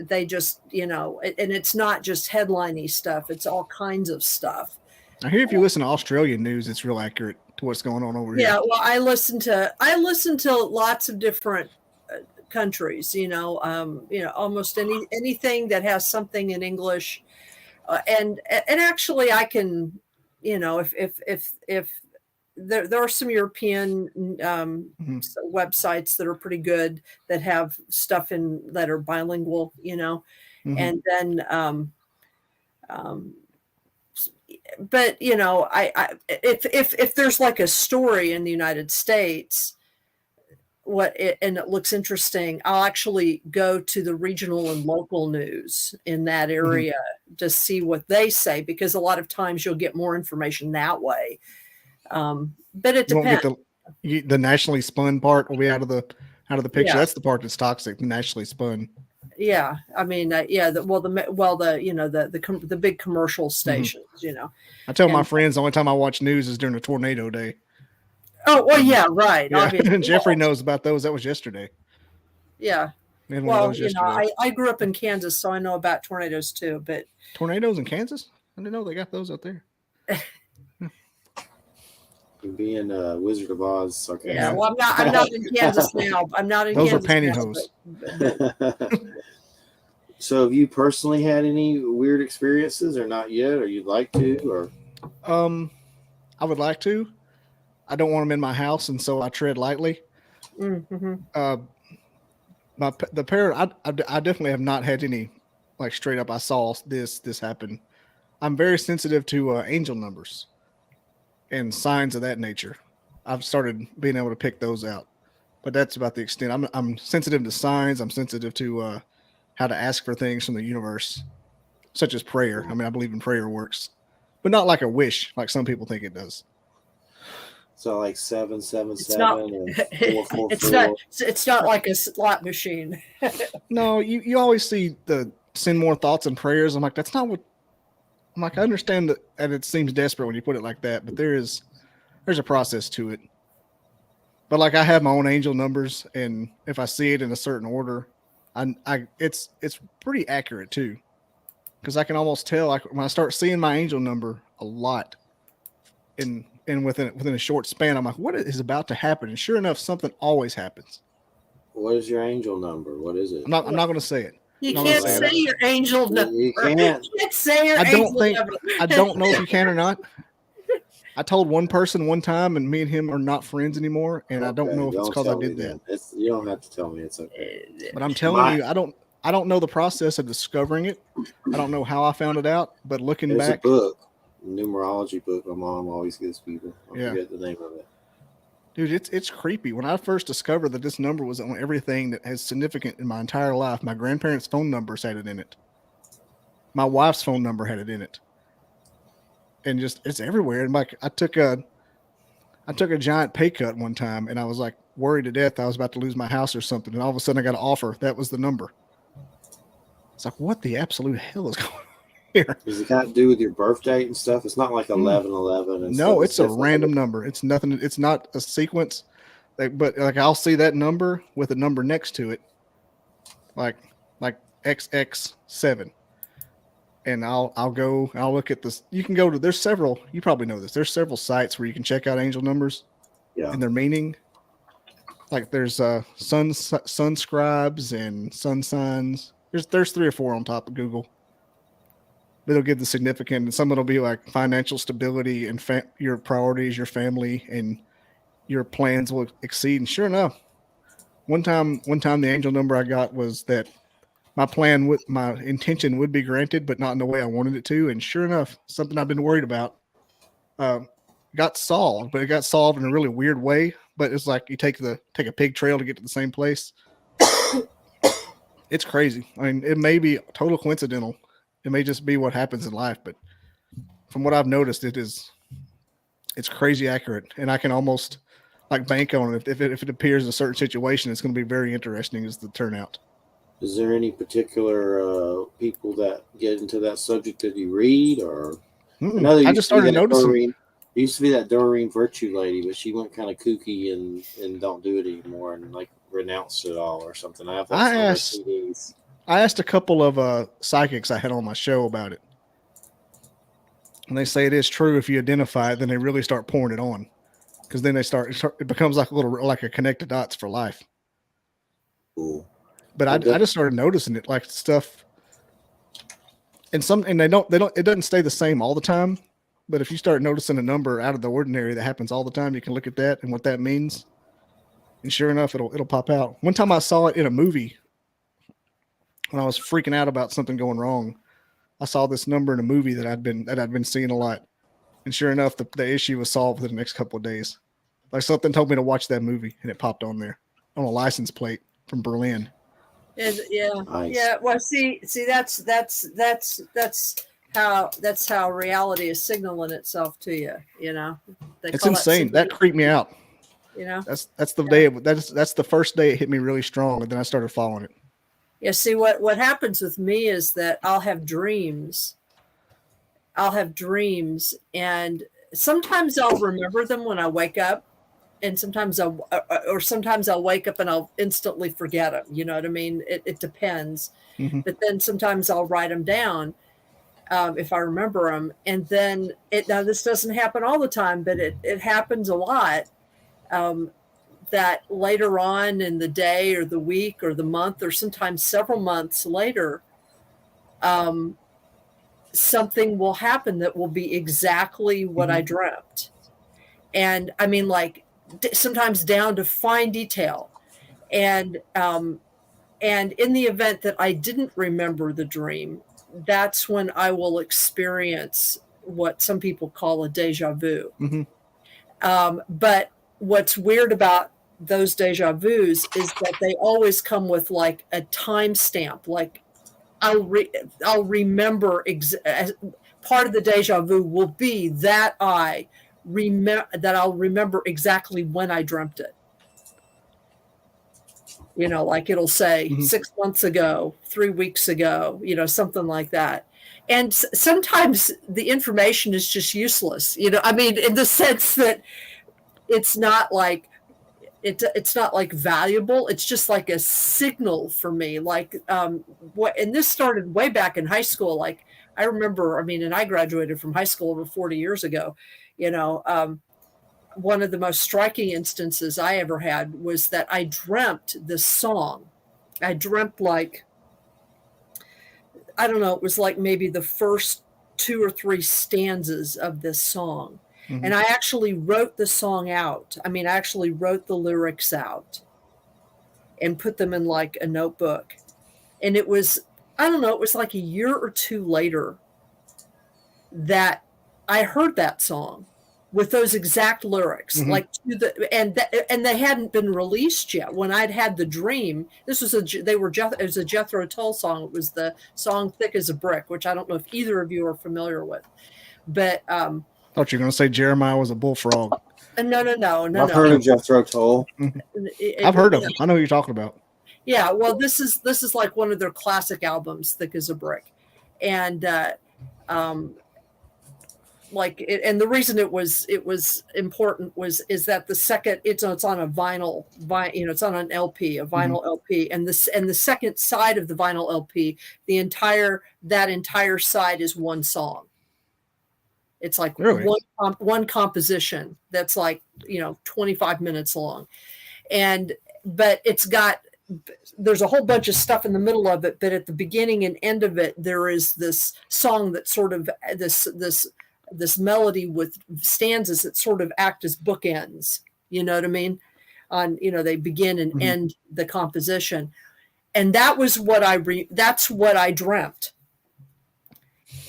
they just and it's not just headliney stuff. It's all kinds of stuff. I hear if you listen to Australian news, it's real accurate to what's going on over here. Yeah, well, I listen to lots of different countries. Almost anything that has something in English. And actually, I can, if there are some European websites that are pretty good that have stuff that are bilingual, and then, but if there's like a story in the United States, and it looks interesting, I'll actually go to the regional and local news in that area to see what they say, because a lot of times you'll get more information that way. But it depends. The nationally spun part will be out of the picture. Yeah. That's the part that's toxic. Nationally spun. Yeah, I mean, the big commercial stations, I tell my friends the only time I watch news is during a tornado day. Oh, well, yeah, right. Yeah. Obviously. Jeffrey knows about those. That was yesterday. Yeah. Well, I grew up in Kansas, so I know about tornadoes too. But tornadoes in Kansas? I didn't know they got those out there. Being a Wizard of Oz sarcastic. Yeah, well, I'm not in Kansas now. I'm not in Those Kansas. Those are pantyhose. So, have you personally had any weird experiences, or not yet, or you'd like to, or? I would like to. I don't want them in my house, and so I tread lightly. Mm-hmm. I definitely have not had any, like, straight up. I saw this happen. I'm very sensitive to angel numbers and signs of that nature. I've started being able to pick those out, but that's about the extent. I'm sensitive to signs. I'm sensitive to how to ask for things from the universe, such as prayer. I mean, I believe in prayer works, but not like a wish, like some people think it does. So like 777 and 444. It's not like a slot machine. No, you always see the send more thoughts and prayers. I'm like, that's not what. I'm like, I understand that, and it seems desperate when you put it like that, but there's a process to it. But like, I have my own angel numbers, and if I see it in a certain order, it's pretty accurate too, because I can almost tell, like, when I start seeing my angel number a lot, and within a short span, I'm like, what is about to happen? And sure enough, something always happens. What is your angel number? What is it? I'm not going to say it. You can't say your angel number. You can't say your angel number. I don't know if you can or not. I told one person one time, and me and him are not friends anymore, and I don't know if it's because I did that. You don't have to tell me. It's okay. But I'm telling you, I don't know the process of discovering it. I don't know how I found it out, but looking There's back, a book, numerology book. My mom always gives people. I forget the name of it. Dude, it's creepy. When I first discovered that this number was on everything that has significant in my entire life, my grandparents' phone numbers had it in it. My wife's phone number had it in it. And just, it's everywhere. And like, I took a giant pay cut one time, and I was like worried to death I was about to lose my house or something. And all of a sudden I got an offer. That was the number. It's like, what the absolute hell is going on here? Does it got to do with your birth date and stuff? It's not like 1111. No, it's a random number. It's nothing. It's not a sequence. But like, I'll see that number with a number next to it, like XX7. And I'll look at this. You can go to, there's several, you probably know this. There's several sites where you can check out angel numbers and their meaning. Like there's sun scribes and sun signs. There's 3 or 4 on top of Google. It'll give the significant, and some it'll be like financial stability and your priorities, your family, and your plans will exceed. And sure enough, one time the angel number I got was that my intention would be granted, but not in the way I wanted it to. And sure enough, something I've been worried about got solved, but it got solved in a really weird way. But it's like you take a pig trail to get to the same place. It's crazy. I mean, it may be total coincidental. It may just be what happens in life, but from what I've noticed, it's crazy accurate, and I can almost like bank on it. If it appears in a certain situation, it's going to be very interesting as the turnout. Is there any particular people that get into that subject that you read, or I just started noticing. There used to be that Doreen Virtue lady, but she went kind of kooky and don't do it anymore, and like renounced it all or something. I asked a couple of psychics I had on my show about it, and they say it is true. If you identify it, then they really start pouring it on, because then it becomes like a connected dots for life. Cool. But I just started noticing it, like stuff, and they don't. It doesn't stay the same all the time. But if you start noticing a number out of the ordinary that happens all the time, you can look at that and what that means. And sure enough, it'll pop out. One time I saw it in a movie when I was freaking out about something going wrong. I saw this number in a movie that I'd been seeing a lot. And sure enough, the issue was solved within the next couple of days. Like something told me to watch that movie, and it popped on there on a license plate from Berlin. And Nice. yeah. Well, see, that's how reality is signaling itself to you. You know, it's insane. That creeped me out. You know, that's the day. That's the first day it hit me really strong, and then I started following it. Yeah, see what happens with me is that I'll have dreams, and sometimes I'll remember them when I wake up, and sometimes I'll wake up and I'll instantly forget them. You know what I mean? It depends. Mm-hmm. But then sometimes I'll write them down if I remember them, and then now this doesn't happen all the time, but it happens a lot. That later on in the day or the week or the month or sometimes several months later, something will happen that will be exactly what I dreamt. And I mean, like sometimes down to fine detail. And in the event that I didn't remember the dream, that's when I will experience what some people call a deja vu. But what's weird about those deja vus is that they always come with like a timestamp. Like I'll remember part of the deja vu will be that I'll remember exactly when I dreamt it. You know, like it'll say 6 months ago, 3 weeks ago, you know, something like that. And sometimes the information is just useless. You know, I mean, in the sense that it's not like it's not like valuable. It's just like a signal for me. Like and this started way back in high school. Like I remember, I mean, and I graduated from high school over 40 years ago. You know, one of the most striking instances I ever had was that I dreamt this song. I dreamt like, I don't know, it was like maybe the first 2 or 3 stanzas of this song. And I actually wrote the song out. I mean, I actually wrote the lyrics out and put them in like a notebook. And it was, I don't know, it was like a year or 2 later that I heard that song with those exact lyrics, like and they hadn't been released yet. When I'd had the dream, this was it was a Jethro Tull song. It was the song "Thick as a Brick," which I don't know if either of you are familiar with, but thought you were going to say Jeremiah was a bullfrog. No. I've heard of Jethro Tull. I've heard of him. I know who you're talking about. Yeah, well, this is like one of their classic albums, "Thick as a Brick," and and the reason it was important is that the second it's on a vinyl, you know, it's on an LP, a vinyl LP, and the second side of the vinyl LP, that entire side is one song. It's like really? one composition that's like, you know, 25 minutes long, but there's a whole bunch of stuff in the middle of it, but at the beginning and end of it, there is this song that sort of this melody with stanzas that sort of act as bookends. You know what I mean? You know, they begin and end the composition, and that was what that's what I dreamt.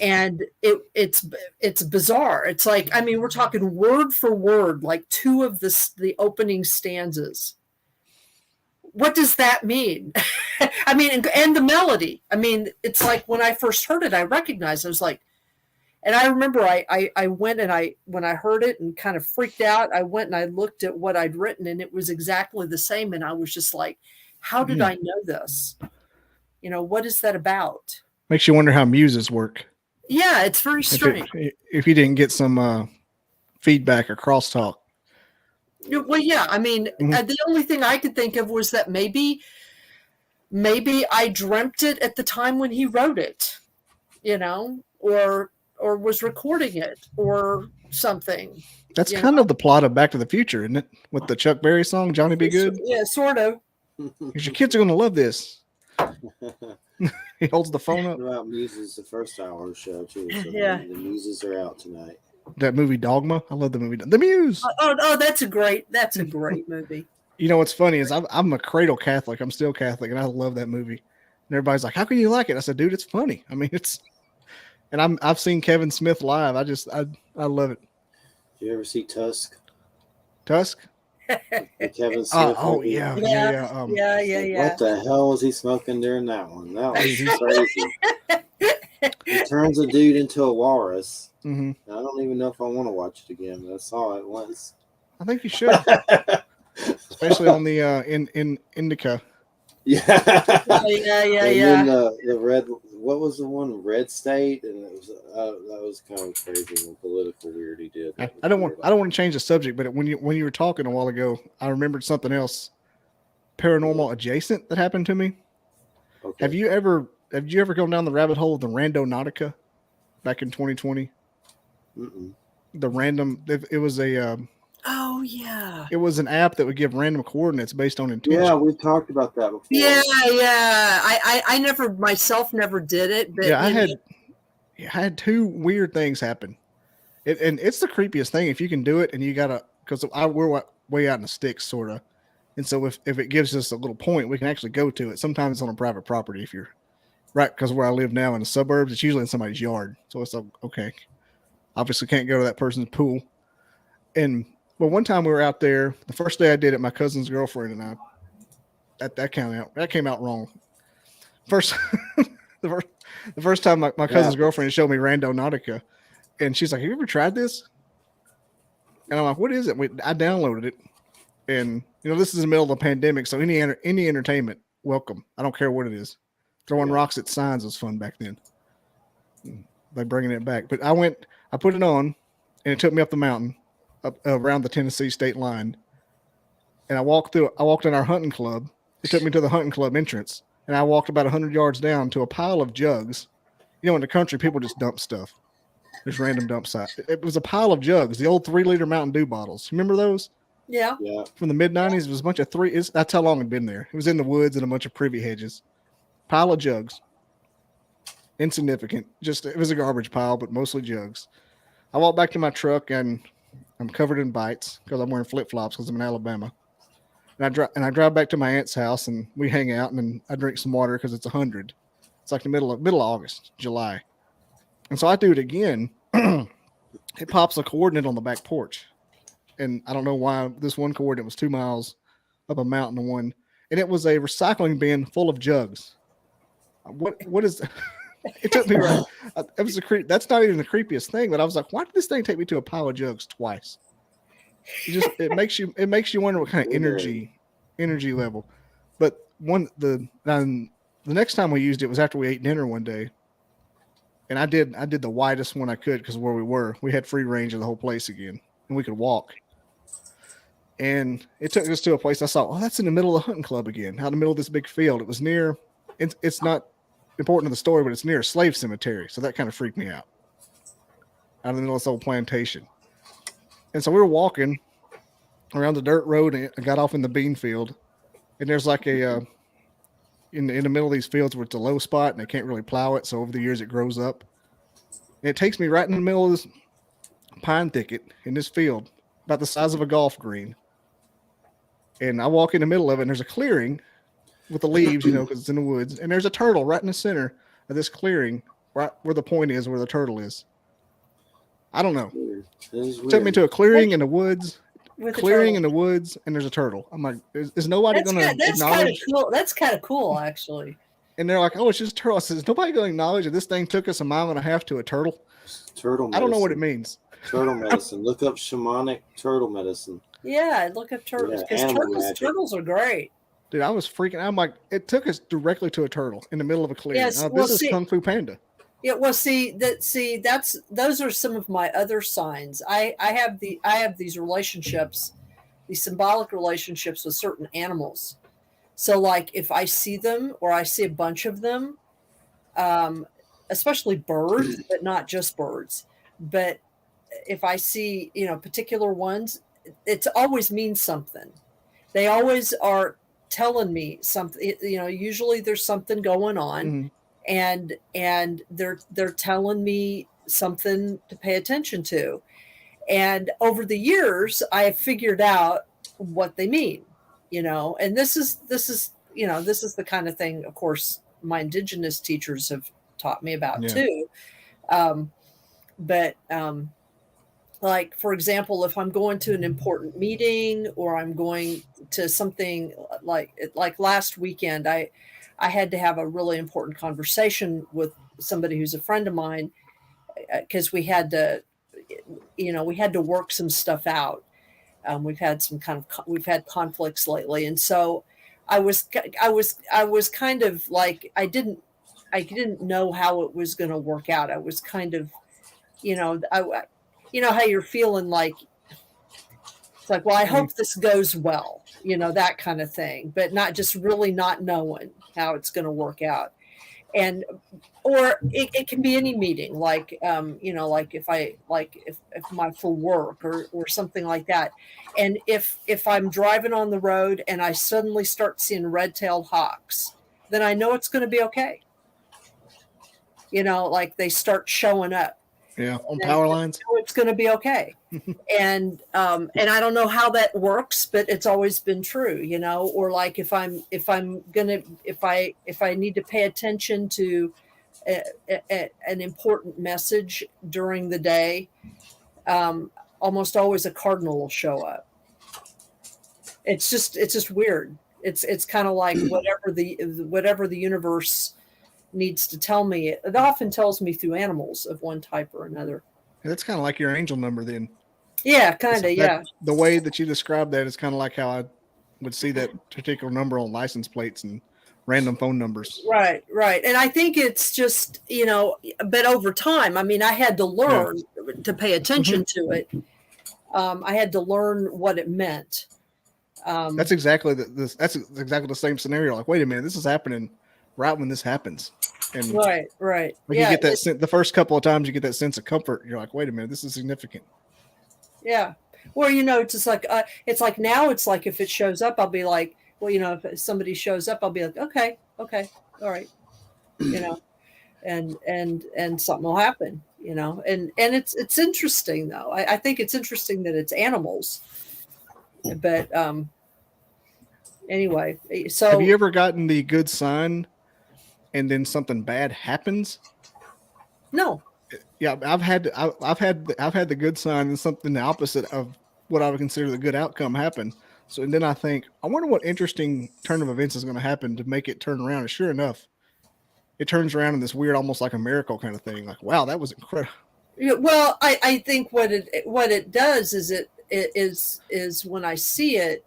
And it's bizarre. It's like, I mean, we're talking word for word, like 2 of the opening stanzas. What does that mean? I mean, and the melody. I mean, it's like when I first heard it, I recognized it. I was like, and I remember I went and when I heard it and kind of freaked out, I went and I looked at what I'd written, and it was exactly the same. And I was just like, how did I know this? You know, what is that about? Makes you wonder how muses work. Yeah, it's very strange. If you didn't get some feedback or crosstalk. Well, yeah, I mean, the only thing I could think of was that maybe I dreamt it at the time when he wrote it, you know, or was recording it or something. That's kind of the plot of Back to the Future, isn't it? With the Chuck Berry song, Johnny Be Good? Yeah, sort of. Because your kids are going to love this. He holds the phone up. About Muses the first hour of the show, too. So yeah. The Muses are out tonight. That movie Dogma? I love the movie. The Muse! Oh, that's a great movie. You know what's funny is I'm a cradle Catholic. I'm still Catholic, and I love that movie. And everybody's like, how can you like it? I said, dude, it's funny. I mean, and I've seen Kevin Smith live. I love it. Did you ever see Tusk? Tusk? Kevin Smith. Yeah. What the hell was he smoking during that one? That was crazy. He turns a dude into a walrus. I don't even know if I want to watch it again, but I saw it once. I think you should. Especially on the in Indica. Yeah. Yeah. And then the red, what was the one? Red State, and it was that was kind of crazy and political weird he did. I don't want to change the subject, but when you were talking a while ago, I remembered something else paranormal adjacent that happened to me. Okay. Have you ever gone down the rabbit hole of the Randonautica back in 2020? Mm-mm. The random, it was a oh yeah, it was an app that would give random coordinates based on intention. Yeah, we've talked about that before. Yeah. I never myself never did it, but yeah, I had two weird things happen. And it's the creepiest thing if you can do it, and you gotta, because we're way out in the sticks, sort of. And so if it gives us a little point, we can actually go to it. Sometimes it's on a private property if you're right, because where I live now in the suburbs, it's usually in somebody's yard. So it's okay. Obviously can't go to that person's pool. And well, one time we were out there, the first day I did it, my cousin's girlfriend and I, that came out wrong. First, the first time my cousin's girlfriend showed me Randonautica, and she's like, "Have you ever tried this?" And I'm like, "What is it?" I downloaded it, and this is in the middle of the pandemic, so any entertainment, welcome. I don't care what it is. Throwing rocks at signs was fun back then. By bringing it back, but I put it on, and it took me up the mountain, up around the Tennessee state line, and I walked in our hunting club. It took me to the hunting club entrance, and I walked about 100 yards down to a pile of jugs. In the country, people just dump stuff. There's random dump sites. It was a pile of jugs, the old 3-liter Mountain Dew bottles. Remember those? Yeah. From the mid-90s, it was a bunch of that's how long it'd been there. It was in the woods and a bunch of privy hedges. Pile of jugs. Insignificant. It was a garbage pile, but mostly jugs. I walk back to my truck, and I'm covered in bites because I'm wearing flip-flops because I'm in Alabama. And I drive back to my aunt's house, and we hang out, and then I drink some water because it's 100. It's like the middle of August, July. And so I do it again. It pops a coordinate on the back porch. And I don't know why this one coordinate was 2 miles up a mountain one. And it was a recycling bin full of jugs. What is it? Took me right. It was that's not even the creepiest thing, but I was like, why did this thing take me to a pile of jugs twice? It makes you wonder what kind of energy level. But the next time we used it was after we ate dinner one day. And I did the widest one I could because where we had free range of the whole place again, and we could walk. And it took us to a place I saw, oh, that's in the middle of the hunting club again, out in the middle of this big field. It was near, it's not important to the story, but it's near a slave cemetery. So that kind of freaked me out in the middle of this old plantation. And so we were walking around the dirt road, and I got off in the bean field. And there's like in the middle of these fields where it's a low spot and they can't really plow it. So over the years it grows up. And it takes me right in the middle of this pine thicket in this field, about the size of a golf green. And I walk in the middle of it, and there's a clearing with the leaves, because it's in the woods. And there's a turtle right in the center of this clearing, right where the point is, where the turtle is. I don't know. It took me to a clearing in the woods. In the woods, and there's a turtle. I'm like, is nobody going to acknowledge? Cool. That's kind of cool, actually. And they're like, oh, it's just a turtle. I said, is nobody going to acknowledge that this thing took us 1.5 miles to a turtle? Turtle medicine. I don't know what it means. Turtle medicine. Look up shamanic turtle medicine. Yeah, look up turtles, because turtles are great. Dude, I was freaking out. I'm like, it took us directly to a turtle in the middle of a clearing. Yes, this is Kung Fu Panda. Yeah, well, those are some of my other signs. I have these relationships, these symbolic relationships with certain animals. So, like, if I see them or I see a bunch of them, especially birds, but not just birds, but if I see particular ones, it always means something. They always are telling me something. Usually there's something going on. Mm-hmm. And they're telling me something to pay attention to. And over the years, I have figured out what they mean, and this is the kind of thing, of course, my indigenous teachers have taught me about too. Like, for example, if I'm going to an important meeting or I'm going to something like last weekend, I had to have a really important conversation with somebody who's a friend of mine because we had to work some stuff out. We've had conflicts lately. And so I was kind of like, I didn't know how it was going to work out. I was kind of, you know, how you're feeling like, it's like, well, I hope this goes well, that kind of thing, but not just really not knowing how it's going to work out. And, or it can be any meeting, like, like if my for work or something like that. And if I'm driving on the road and I suddenly start seeing red-tailed hawks, then I know it's going to be okay. Like they start showing up. Yeah, on power lines. It's going to be okay. And I don't know how that works, but it's always been true, or like if I need to pay attention to an important message during the day, almost always a cardinal will show up. It's just weird. It's kind of like whatever the universe needs to tell me. It often tells me through animals of one type or another. That's kind of like your angel number then. Yeah, kind of, yeah. The way that you described that is kind of like how I would see that particular number on license plates and random phone numbers. Right. And I think it's just, but over time, I mean, I had to learn to pay attention to it. I had to learn what it meant. That's exactly that's exactly the same scenario. Like, wait a minute, this is happening right when this happens. And right. When you get that the first couple of times you get that sense of comfort, you're like, wait a minute, this is significant. Yeah. Well, it's just like it's like now it's like if it shows up, I'll be like, well, if somebody shows up, I'll be like, okay, all right, and something will happen, and it's interesting though. I think it's interesting that it's animals, but anyway. So have you ever gotten the good sign and then something bad happens? No. Yeah, I've had the good sign and something the opposite of what I would consider the good outcome happen. So, and then I think, I wonder what interesting turn of events is going to happen to make it turn around. And sure enough, it turns around in this weird, almost like a miracle kind of thing. Like, wow, that was incredible. Yeah, well, I think what it does is it is when I see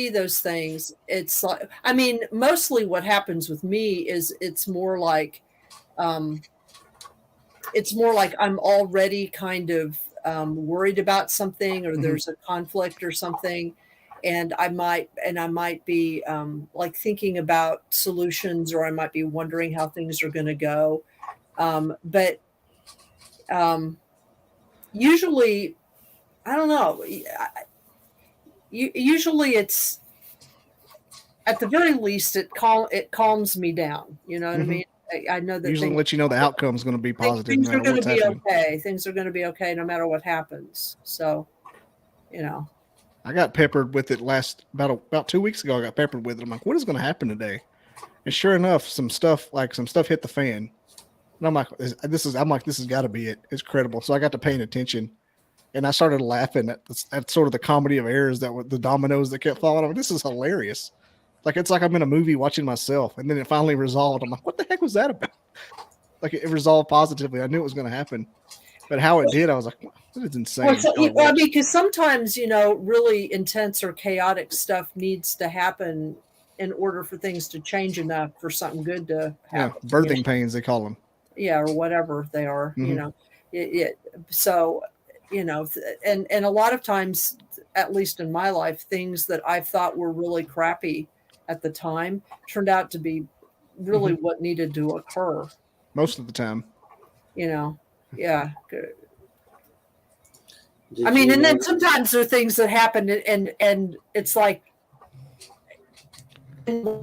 those things, it's like, I mean, mostly what happens with me is it's more like I'm already kind of worried about something, or there's a conflict or something, and I might be like thinking about solutions, or I might be wondering how things are going to go. But usually, I don't know. Usually, it's at the very least it calms me down. You know what I mean? I know that usually let you know the outcome is going to be positive. Things are going to be okay. Things are going to be okay no matter what happens. So, I got peppered with it about 2 weeks ago. I got peppered with it. I'm like, what is going to happen today? And sure enough, some stuff hit the fan. And I'm like, this has got to be it. It's credible. So I got to paying attention, and I started laughing at sort of the comedy of errors that were the dominoes that kept falling. I'm like, this is hilarious. Like, it's like I'm in a movie watching myself, and then it finally resolved. I'm like, what the heck was that about? Like, it resolved positively. I knew it was going to happen, but how it did, I was like, that is insane. Well, because sometimes, really intense or chaotic stuff needs to happen in order for things to change enough for something good to happen. Yeah, birthing pains, they call them. Yeah, or whatever they are, So, and a lot of times, at least in my life, things that I thought were really crappy at the time turned out to be really what needed to occur. Most of the time. Yeah. I mean, and then sometimes there are things that happen and it's like, and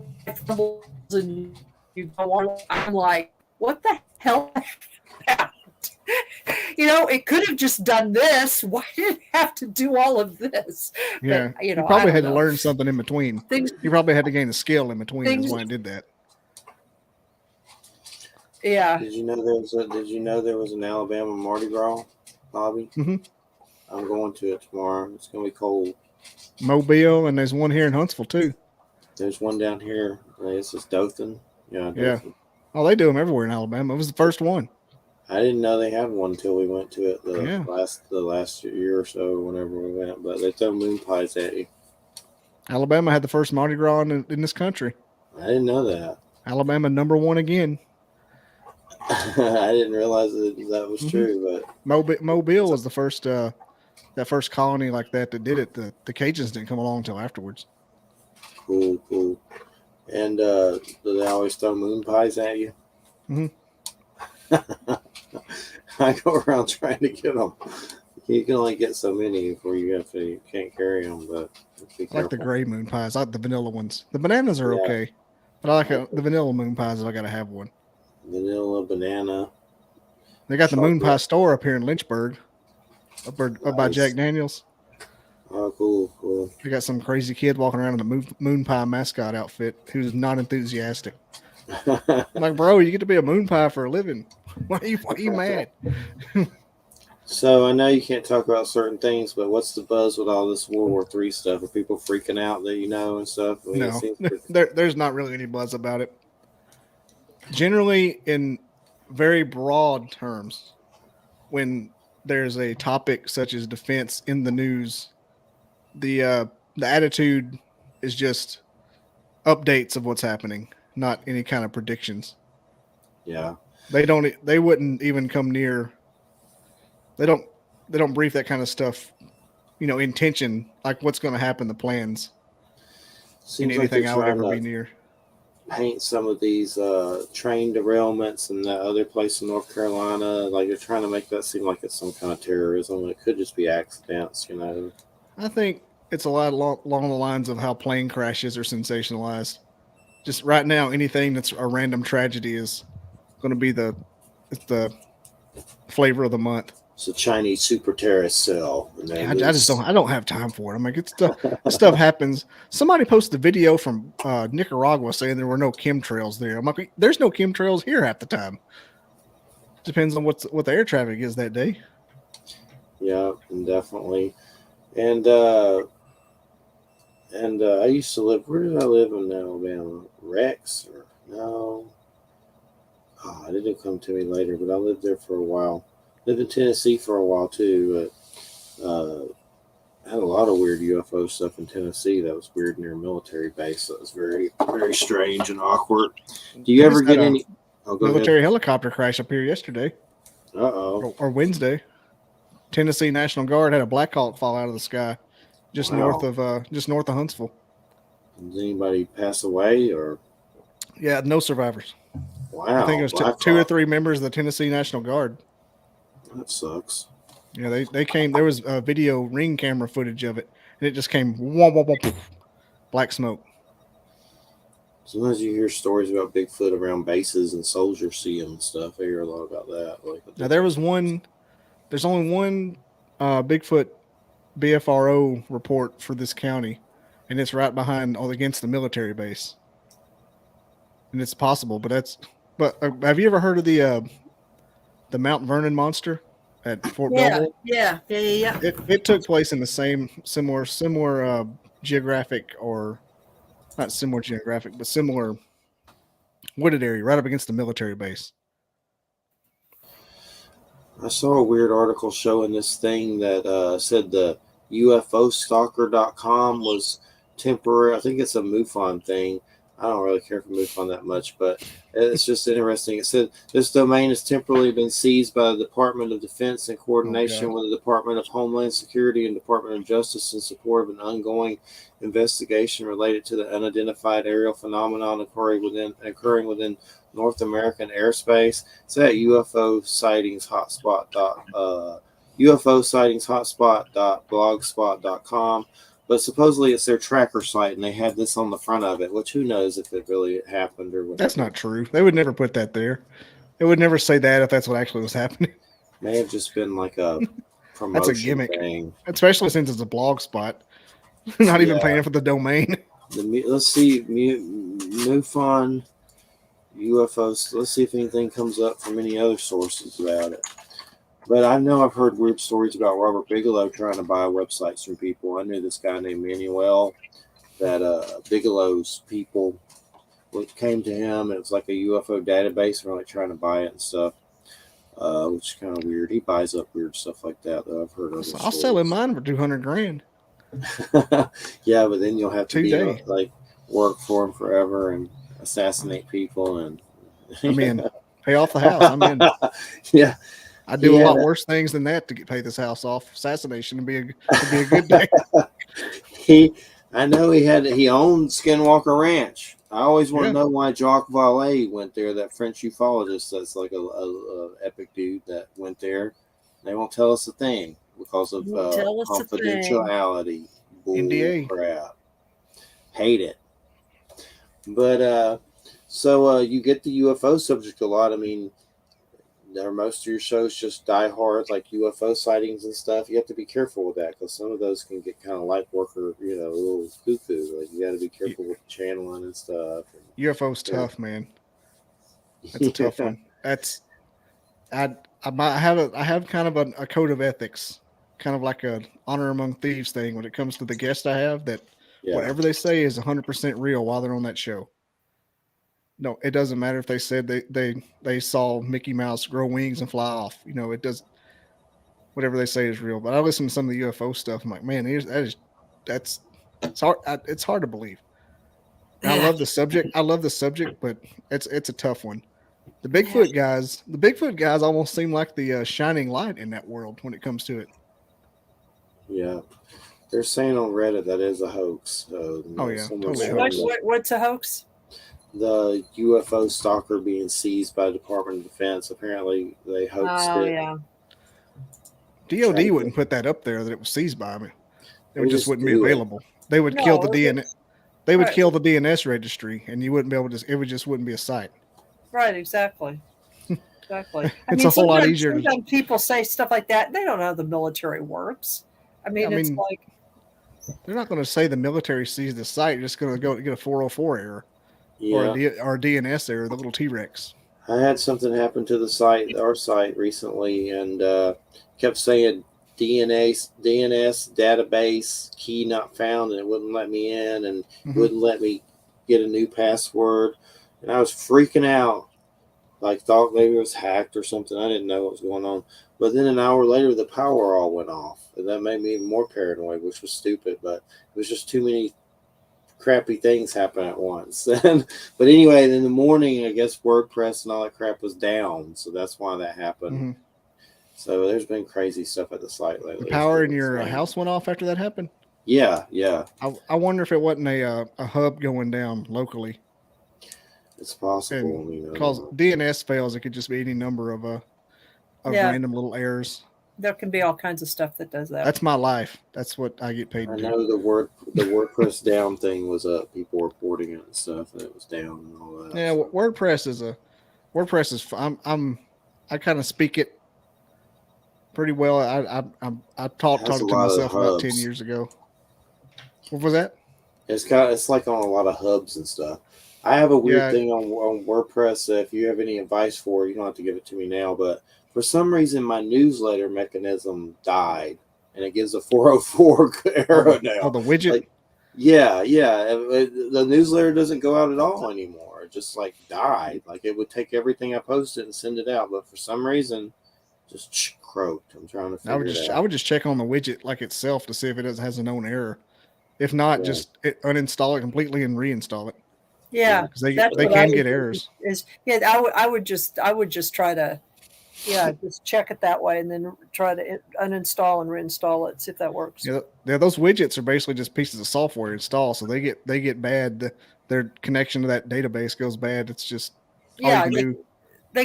you go on, I'm like, what the hell happened? It could have just done this. Why did it have to do all of this? Yeah, but, you probably had to learn something in between. You probably had to gain a skill in between. That's why I did that. Yeah. Did you know there was an Alabama Mardi Gras, Bobby? Mm-hmm. I'm going to it tomorrow. It's going to be cold. Mobile, and there's one here in Huntsville too. There's one down here. This is Dothan. Yeah. Dothan. Yeah. Oh, they do them everywhere in Alabama. It was the first one. I didn't know they had one until we went to it the last year or so, whenever we went. But they throw moon pies at you. Alabama had the first Mardi Gras in this country. I didn't know that. Alabama #1 again. I didn't realize that was true. But Mobile was the first that first colony like that did it. The Cajuns didn't come along until afterwards. Cool. And do they always throw moon pies at you? Mm-hmm. I go around trying to get them. You can only get so many before you can't carry them. But I like the gray moon pies. I like the vanilla ones. The bananas are okay, but I like the vanilla moon pies. I gotta have one. Vanilla banana. They got the moon pie store up here in Lynchburg, up by Jack Daniels. Oh, cool. They got some crazy kid walking around in a moon pie mascot outfit who's not enthusiastic. I'm like, bro, you get to be a moon pie for a living. Why are you mad? So I know you can't talk about certain things, but what's the buzz with all this World War III stuff? Are people freaking out that you know and stuff? I mean, no, there's not really any buzz about it. Generally, in very broad terms, when there's a topic such as defense in the news, the attitude is just updates of what's happening, not any kind of predictions. Yeah, they wouldn't even come near. They don't brief that kind of stuff, intention, like what's going to happen, the plans. Seems anything like I would ever be near. Paint some of these train derailments in that other place in North Carolina, like they're trying to make that seem like it's some kind of terrorism. It could just be accidents, I think it's a lot along the lines of how plane crashes are sensationalized. Just right now, anything that's a random tragedy is going to be the flavor of the month. It's a Chinese super terrorist cell. I don't have time for it. I'm like, stuff happens. Somebody posted a video from Nicaragua saying there were no chemtrails there. I'm like, there's no chemtrails here half the time. Depends on what the air traffic is that day. Yeah, definitely. And I used to live. Where did I live in Alabama? Rex or no? Oh, it didn't come to me later, but I lived there for a while. Lived in Tennessee for a while too, but I had a lot of weird UFO stuff in Tennessee that was weird near a military base. That was very, very strange and awkward. Do you ever get any military helicopter crash up here yesterday? Or Wednesday. Tennessee National Guard had a Black Hawk fall out of the sky just north of Huntsville. Did anybody pass away or? Yeah, no survivors. Wow. I think it was two or three members of the Tennessee National Guard. That sucks. Yeah, they came. There was a video ring camera footage of it, and it just came wah, wah, wah, poof, black smoke. Sometimes you hear stories about Bigfoot around bases and soldiers see them and stuff. I hear a lot about that. Now there's only one Bigfoot BFRO report for this county, and it's right behind against the military base. And it's possible, but have you ever heard of the Mount Vernon monster at Fort Belvoir? Yeah. It took place in the same similar geographic, or not similar geographic, but similar wooded area right up against the military base. I saw a weird article showing this thing that said the UFOstalker.com was temporary. I think it's a MUFON thing. I don't really care for MUFON that much, but it's just interesting. It said this domain has temporarily been seized by the Department of Defense in coordination with the Department of Homeland Security and Department of Justice in support of an ongoing investigation related to the unidentified aerial phenomenon occurring within North American airspace. It's at UFO sightings hotspot. UFO sightings hotspot.blogspot.com. But supposedly it's their tracker site, and they had this on the front of it, which who knows if it really happened or whatever. That's not true. They would never put that there. They would never say that if that's what actually was happening. May have just been like a promotion that's a gimmick thing. Especially since it's a blog spot. Not even paying for the domain. Let's see. MUFON UFOs. Let's see if anything comes up from any other sources about it. But I know I've heard weird stories about Robert Bigelow trying to buy websites from people. I knew this guy named Manuel that Bigelow's people came to him. It was like a UFO database, and we're like trying to buy it and stuff, which is kind of weird. He buys up weird stuff like that, though. I've heard of it. I'll sell him mine for $200,000. Yeah, but then you'll have to 2 be days. like work for them forever and assassinate people and. I'm in. Pay off the house. I'm in. Yeah, I do a lot worse things than that to pay this house off. Assassination would be a good day. I know he owned Skinwalker Ranch. I always want to Yeah. know why Jacques Vallée went there. That French ufologist, that's like a epic dude that went there. They won't tell us a thing because of confidentiality. Bull NDA. crap. Hate it. But so you get the UFO subject a lot. I mean, are most of your shows just die hard like UFO sightings and stuff? You have to be careful with that because some of those can get kind of light worker, a little cuckoo. Like you got to be careful with channeling and stuff. UFO's tough, man. That's a tough one. That's I have kind of a code of ethics, kind of like a honor among thieves thing when it comes to the guests I have. That whatever they say is 100% real while they're on that show. No, it doesn't matter if they said they saw Mickey Mouse grow wings and fly off. It does. Whatever they say is real. But I listen to some of the UFO stuff. I'm like, man, it's hard. It's hard to believe. And I love the subject. But it's a tough one. The Bigfoot guys almost seem like the shining light in that world when it comes to it. Yeah. They're saying on Reddit that is a hoax. Totally. What's a hoax? The UFO stalker being seized by the Department of Defense. Apparently, they hoaxed it. Yeah. DOD wouldn't put that up there that it was seized by me. It just wouldn't be available. They would kill the DNA. They would kill the DNS registry, and you wouldn't be able to. It just wouldn't be a site. Right. Exactly. Exactly. It's a whole lot easier. Sometimes people say stuff like that. They don't know how the military works. It's like they're not going to say the military seized the site. You're just going to go get a 404 error. Yeah. Or a DNS error, the little T-Rex. I had something happen to our site recently, and kept saying DNS database key not found, and it wouldn't let me in, and wouldn't let me get a new password, and I was freaking out, like thought maybe it was hacked or something. I didn't know what was going on, but then an hour later the power all went off, and that made me even more paranoid, which was stupid, but it was just too many crappy things happen at once. But anyway, in the morning, I guess WordPress and all that crap was down, so that's why that happened. So there's been crazy stuff at the site lately. The power in your house went off after that happened? Yeah. I wonder if it wasn't a hub going down locally. It's possible. Because DNS fails, it could just be any number of random little errors. There can be all kinds of stuff that does that. That's my life. That's what I get paid to do. I know the WordPress down thing was up. People reporting it and stuff, and it was down and all that. Yeah, so. WordPress is. I kind of speak it pretty well. I talked to myself about 10 years ago. What was that? It's like on a lot of hubs and stuff. I have a weird thing on WordPress. If you have any advice for it, you don't have to give it to me now, but for some reason, my newsletter mechanism died, and it gives a 404 error now. Oh, the widget? Yeah. The newsletter doesn't go out at all anymore. It just died. It would take everything I posted and send it out, but for some reason, just croaked. I'm trying to figure it out. I would just check on the widget itself to see if it has a known error. If not, just uninstall it completely and reinstall it. Yeah, because they can get errors. I would just try to. Yeah, just check it that way and then try to uninstall and reinstall it, see if that works. Yeah, those widgets are basically just pieces of software installed, so they get bad. Their connection to that database goes bad. It's just they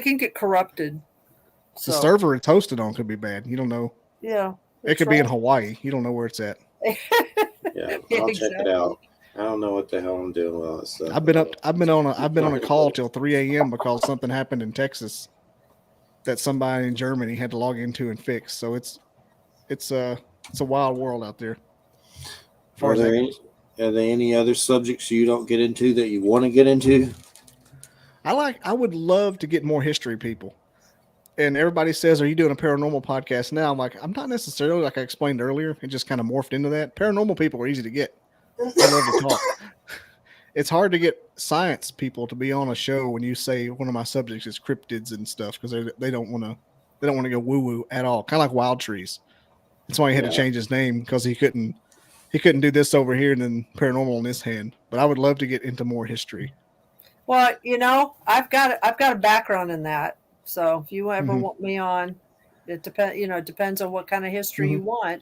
can get corrupted. The server it's hosted on could be bad. You don't know. Yeah, it could be in Hawaii. You don't know where it's at. I'll check it out. I don't know what the hell I'm doing with all this stuff. I've been on a call till 3 a.m. because something happened in Texas that somebody in Germany had to log into and fix. So it's a wild world out there. Are there any other subjects you don't get into that you want to get into? I would love to get more history people. And everybody says, are you doing a paranormal podcast now? I'm like, I'm not necessarily, like I explained earlier. It just kind of morphed into that. Paranormal people are easy to get. I love to talk. It's hard to get science people to be on a show when you say one of my subjects is cryptids and stuff, because they don't want to go woo woo at all. Kind of like Wild Trees. That's why he had to change his name, because he couldn't he couldn't do this over here and then paranormal in this hand. But I would love to get into more history. Well, I've got a background in that. So if you ever want me on, it depends on what kind of history you want.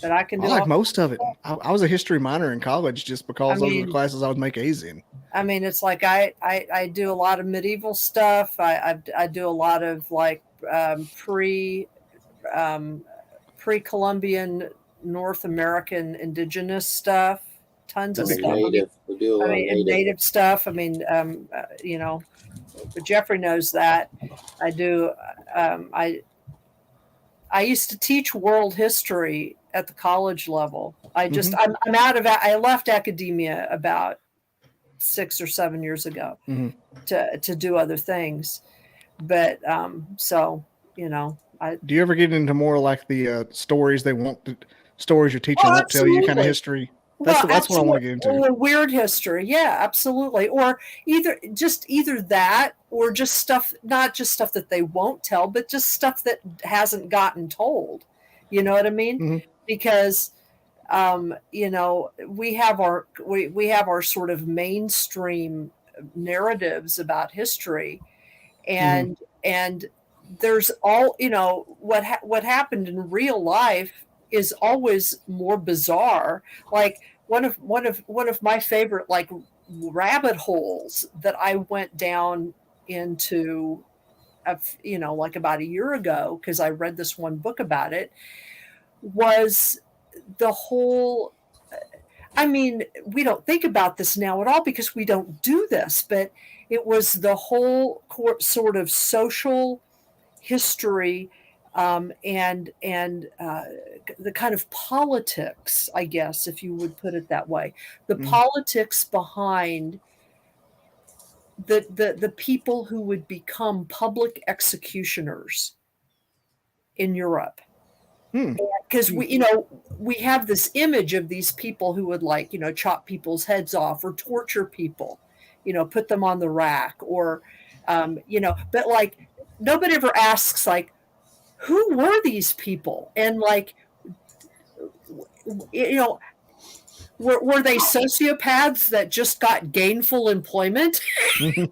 But I can do. I like most of it. I was a history minor in college just because those were the classes I would make A's in. I mean, it's like I do a lot of medieval stuff. I do a lot of like pre-Columbian North American indigenous stuff. Tons of stuff. Native. We do a lot of native stuff. I mean, but Jeffrey knows that. I do. I used to teach world history at the college level. I'm out of. I left academia about 6 or 7 years ago to do other things. But do you ever get into more like the stories stories your teacher won't tell you kind of history? That's what I want to get into. Or weird history. Yeah, absolutely. Or either that or just stuff, not just stuff that they won't tell, but just stuff that hasn't gotten told. You know what I mean? Because we have our sort of mainstream narratives about history, and there's all what happened in real life is always more bizarre. Like one of my favorite like rabbit holes that I went down into like about a year ago because I read this one book about it, was the whole, I mean, we don't think about this now at all because we don't do this, but it was the whole sort of social history and the kind of politics, I guess, if you would put it that way, the politics behind the people who would become public executioners in Europe. Because we have this image of these people who would chop people's heads off or torture people, put them on the rack or, but like nobody ever asks like, who were these people? And like, were they sociopaths that just got gainful employment, during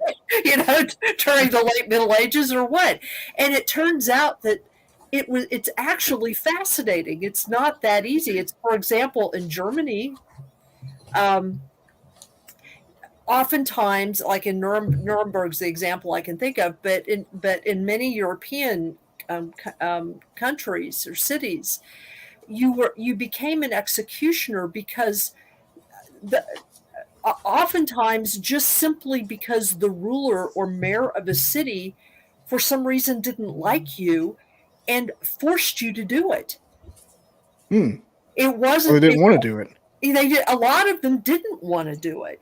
the late Middle Ages or what? And it turns out that it's actually fascinating. It's not that easy. It's, for example, in Germany, oftentimes, like in Nuremberg's the example I can think of, but in many European countries or cities, you became an executioner because oftentimes just simply because the ruler or mayor of a city for some reason didn't like you and forced you to do it. It wasn't. Or they didn't want to do it. They did. A lot of them didn't want to do it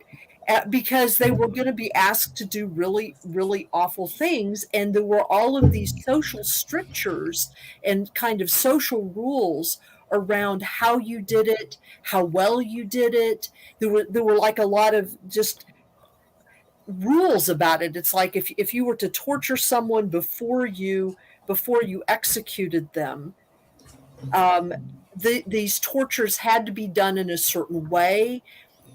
because they were going to be asked to do really, really awful things, and there were all of these social strictures and kind of social rules around how you did it, how well you did it. There were like a lot of just rules about it. It's like if you were to torture someone before you executed them, these tortures had to be done in a certain way,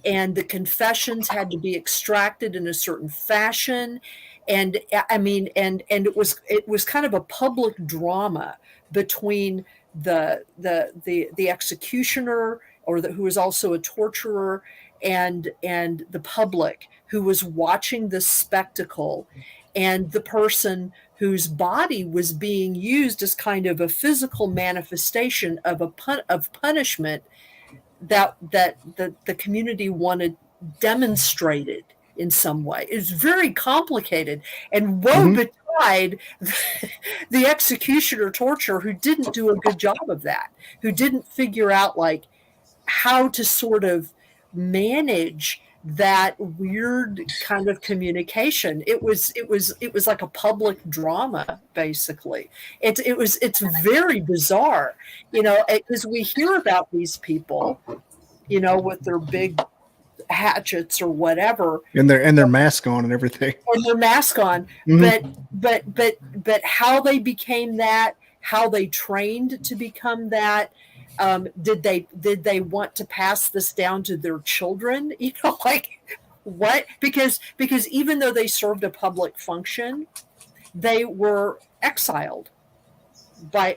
and the confessions had to be extracted in a certain fashion. And I mean, and it was kind of a public drama between the executioner who was also a torturer and the public who was watching this spectacle, and the person whose body was being used as kind of a physical manifestation of punishment that the community wanted demonstrated in some way. It's very complicated, and woe betide the executioner torturer who didn't do a good job of that, who didn't figure out like how to sort of manage that weird kind of communication. It was like a public drama, basically. It's very bizarre, because we hear about these people, with their big hatchets or whatever, and their mask on and everything, but how they became that, how they trained to become that, Did they want to pass this down to their children? Like what? Because even though they served a public function, they were exiled by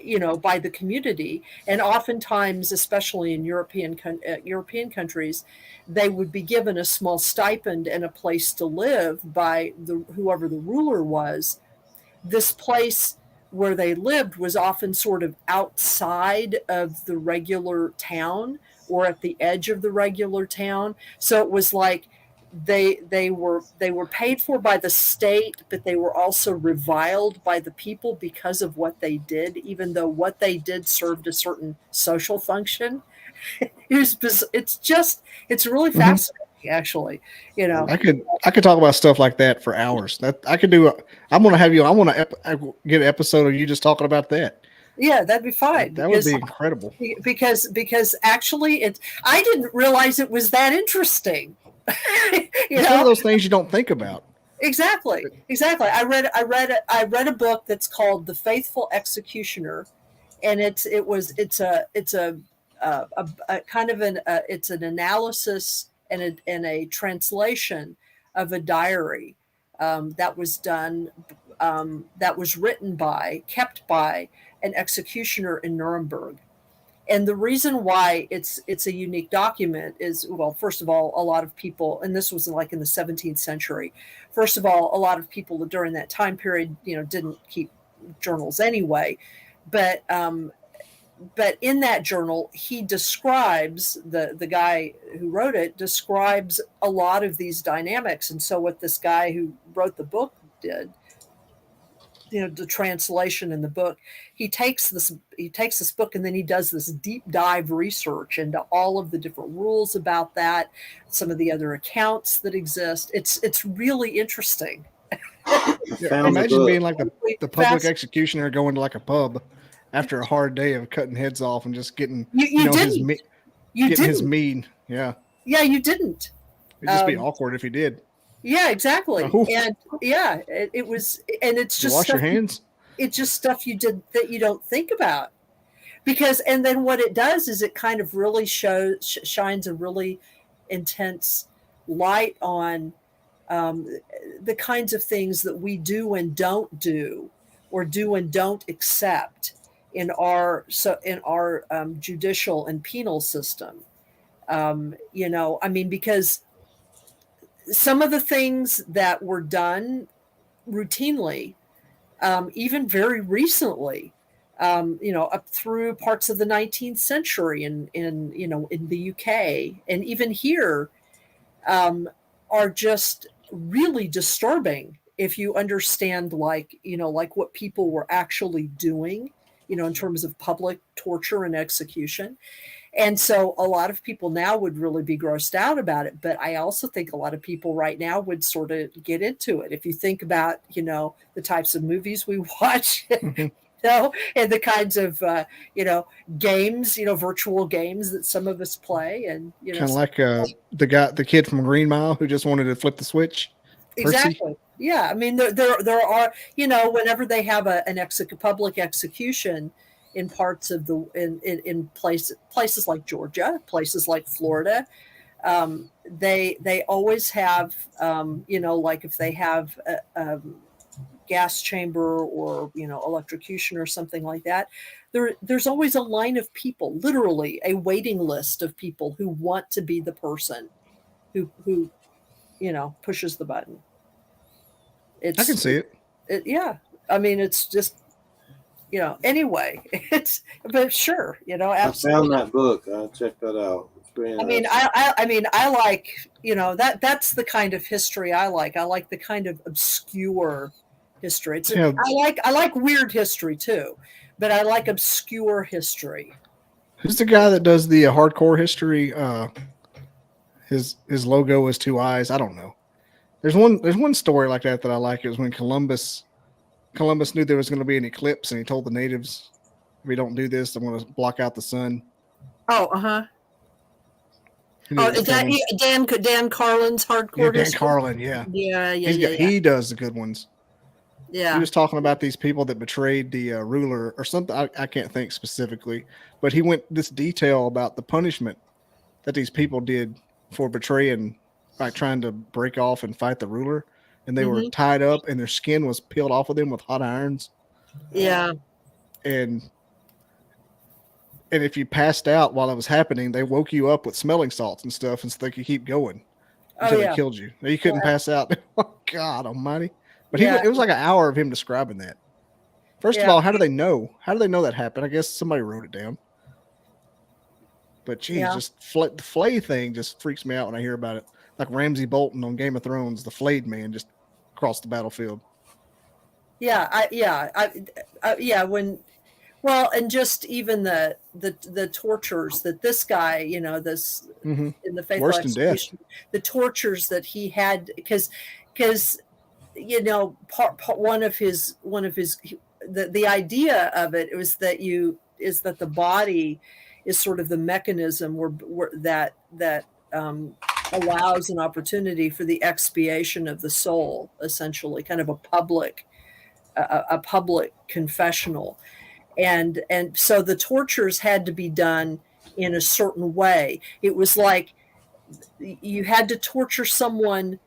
the community, and oftentimes, especially in European countries, they would be given a small stipend and a place to live by whoever the ruler was. This place where they lived was often sort of outside of the regular town or at the edge of the regular town, so it was like they were paid for by the state, but they were also reviled by the people because of what they did, even though what they did served a certain social function. It's really fascinating, actually. I could talk about stuff like that for hours. That I could do. I want to get an episode of you just talking about that. Yeah, that'd be fine. That would be incredible. Because actually, I didn't realize it was that interesting. It's one of those things you don't think about. Exactly. I read a book that's called The Faithful Executioner, and it's a kind of it's an analysis and a translation of a diary that was done, that was kept by an executioner in Nuremberg. And the reason why it's a unique document is, well, first of all, a lot of people, and this was like in the 17th century. First of all, a lot of people during that time period, didn't keep journals anyway. But in that journal, he describes, the guy who wrote it describes a lot of these dynamics. And so what this guy who wrote the book did, the translation in the book, he takes this book and then he does this deep dive research into all of the different rules about that, some of the other accounts that exist. It's really interesting. Imagine being like the public executioner going to like a pub after a hard day of cutting heads off and just getting his mead. Yeah, you didn't. It'd just be awkward if you did. Yeah, exactly. And yeah, it was, and it's just wash your hands. It's just stuff you did that you don't think about, and then what it does is it kind of really shines a really intense light on the kinds of things that we do and don't do, or do and don't accept in our judicial and penal system. Because some of the things that were done routinely, even very recently, up through parts of the 19th century in the UK and even here, are just really disturbing if you understand, like what people were actually doing, in terms of public torture and execution. And so a lot of people now would really be grossed out about it. But I also think a lot of people right now would sort of get into it. If you think about, the types of movies we watch, and the kinds of, games, virtual games that some of us play. And, kind of like the kid from Green Mile who just wanted to flip the switch. Exactly. Percy. Yeah. I mean, there are, whenever they have a public execution, in parts of in places like Georgia, places like Florida, they always have, like if they have a gas chamber or electrocution or something like that, there's always a line of people, literally a waiting list of people who want to be the person who pushes the button. I can see it. Yeah, I mean, it's just. Anyway, but sure, absolutely. I found that book. I'll check that out. I like, that's the kind of history I like. I like the kind of obscure history. I like weird history too, but I like obscure history. Who's the guy that does the hardcore history? His logo is two eyes. I don't know. There's one story like that I like. It was when Columbus knew there was going to be an eclipse, and he told the natives, "If we don't do this, I'm going to block out the sun." Oh, is that Dan Carlin's hardcore? Yeah, Dan Carlin, yeah. Yeah. He does the good ones. Yeah. He was talking about these people that betrayed the ruler or something. I can't think specifically, but he went this detail about the punishment that these people did for betraying, like trying to break off and fight the ruler. And they were tied up and their skin was peeled off of them with hot irons. Yeah. And if you passed out while it was happening, they woke you up with smelling salts and stuff and so they could keep going until they killed you. You couldn't pass out. Oh, God almighty. But it was like an hour of him describing that. First of all, how do they know? How do they know that happened? I guess somebody wrote it down. But geez, just the flay thing just freaks me out when I hear about it. Like Ramsay Bolton on Game of Thrones, the flayed man just crossed the battlefield. And just even the tortures that this guy, you know, this in the faithful execution, the tortures that he had, because you know, one of his the idea of it was that the body is sort of the mechanism that allows an opportunity for the expiation of the soul, essentially, kind of a public confessional. And so the tortures had to be done in a certain way. It was like you had to torture someone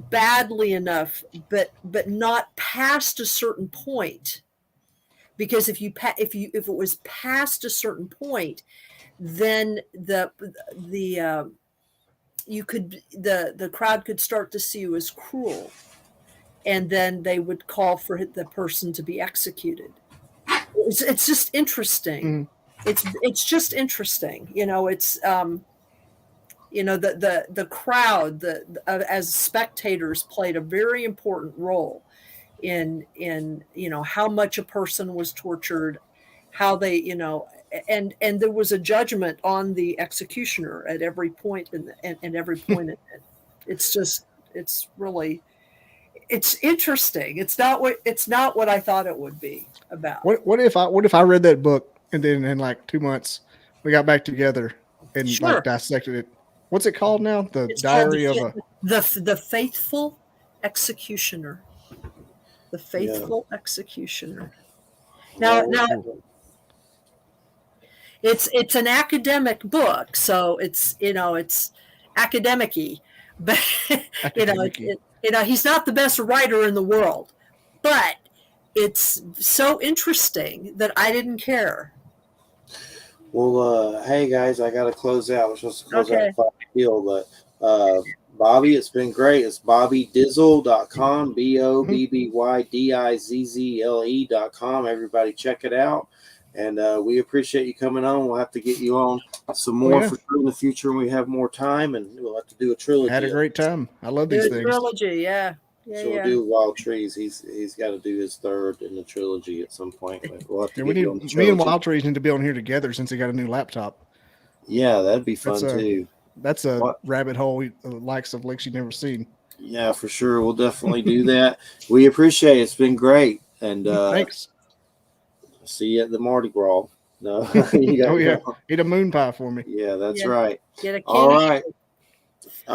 badly enough, but not past a certain point. Because if it was past a certain point, then the crowd could start to see you as cruel, and then they would call for the person to be executed. It's just interesting. It's just interesting. You know, it's you know, the crowd as spectators played a very important role in you know, how much a person was tortured, how they, you know, and there was a judgment on the executioner at every point and every point in it. It's really interesting. It's not what I thought it would be about. What if I read that book and then in like 2 months we got back together and like dissected it? What's it called now? It's Diary of the Faithful Executioner. The Faithful Executioner. Now it's an academic book, so it's, you know, it's academic-y, but you know, he's not the best writer in the world, but it's so interesting that I didn't care. Well, hey guys, I got to close out. We're supposed to close out at 5 Hill, but Bobby, it's been great. It's BobbyDizzle.com, BobbyDizzle.com. Everybody check it out. And we appreciate you coming on. We'll have to get you on some more for sure in the future when we have more time, and we'll have to do a trilogy. Had a great time. I love these things. Trilogy, we'll do Wild Trees. He's got to do his third in the trilogy at some point. We'll have to me and Wild Trees need to be on here together since he got a new laptop. Yeah, that'd be fun too. That's a rabbit hole likes of lakes you've never seen. Yeah, for sure. We'll definitely do that. We appreciate it. It's been great. And thanks. See you at the Mardi Gras. No, eat a moon pie for me. Yeah, that's right. All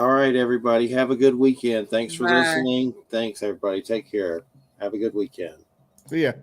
right, everybody. Have a good weekend. Thanks for listening. Thanks, everybody. Take care. Have a good weekend. See ya.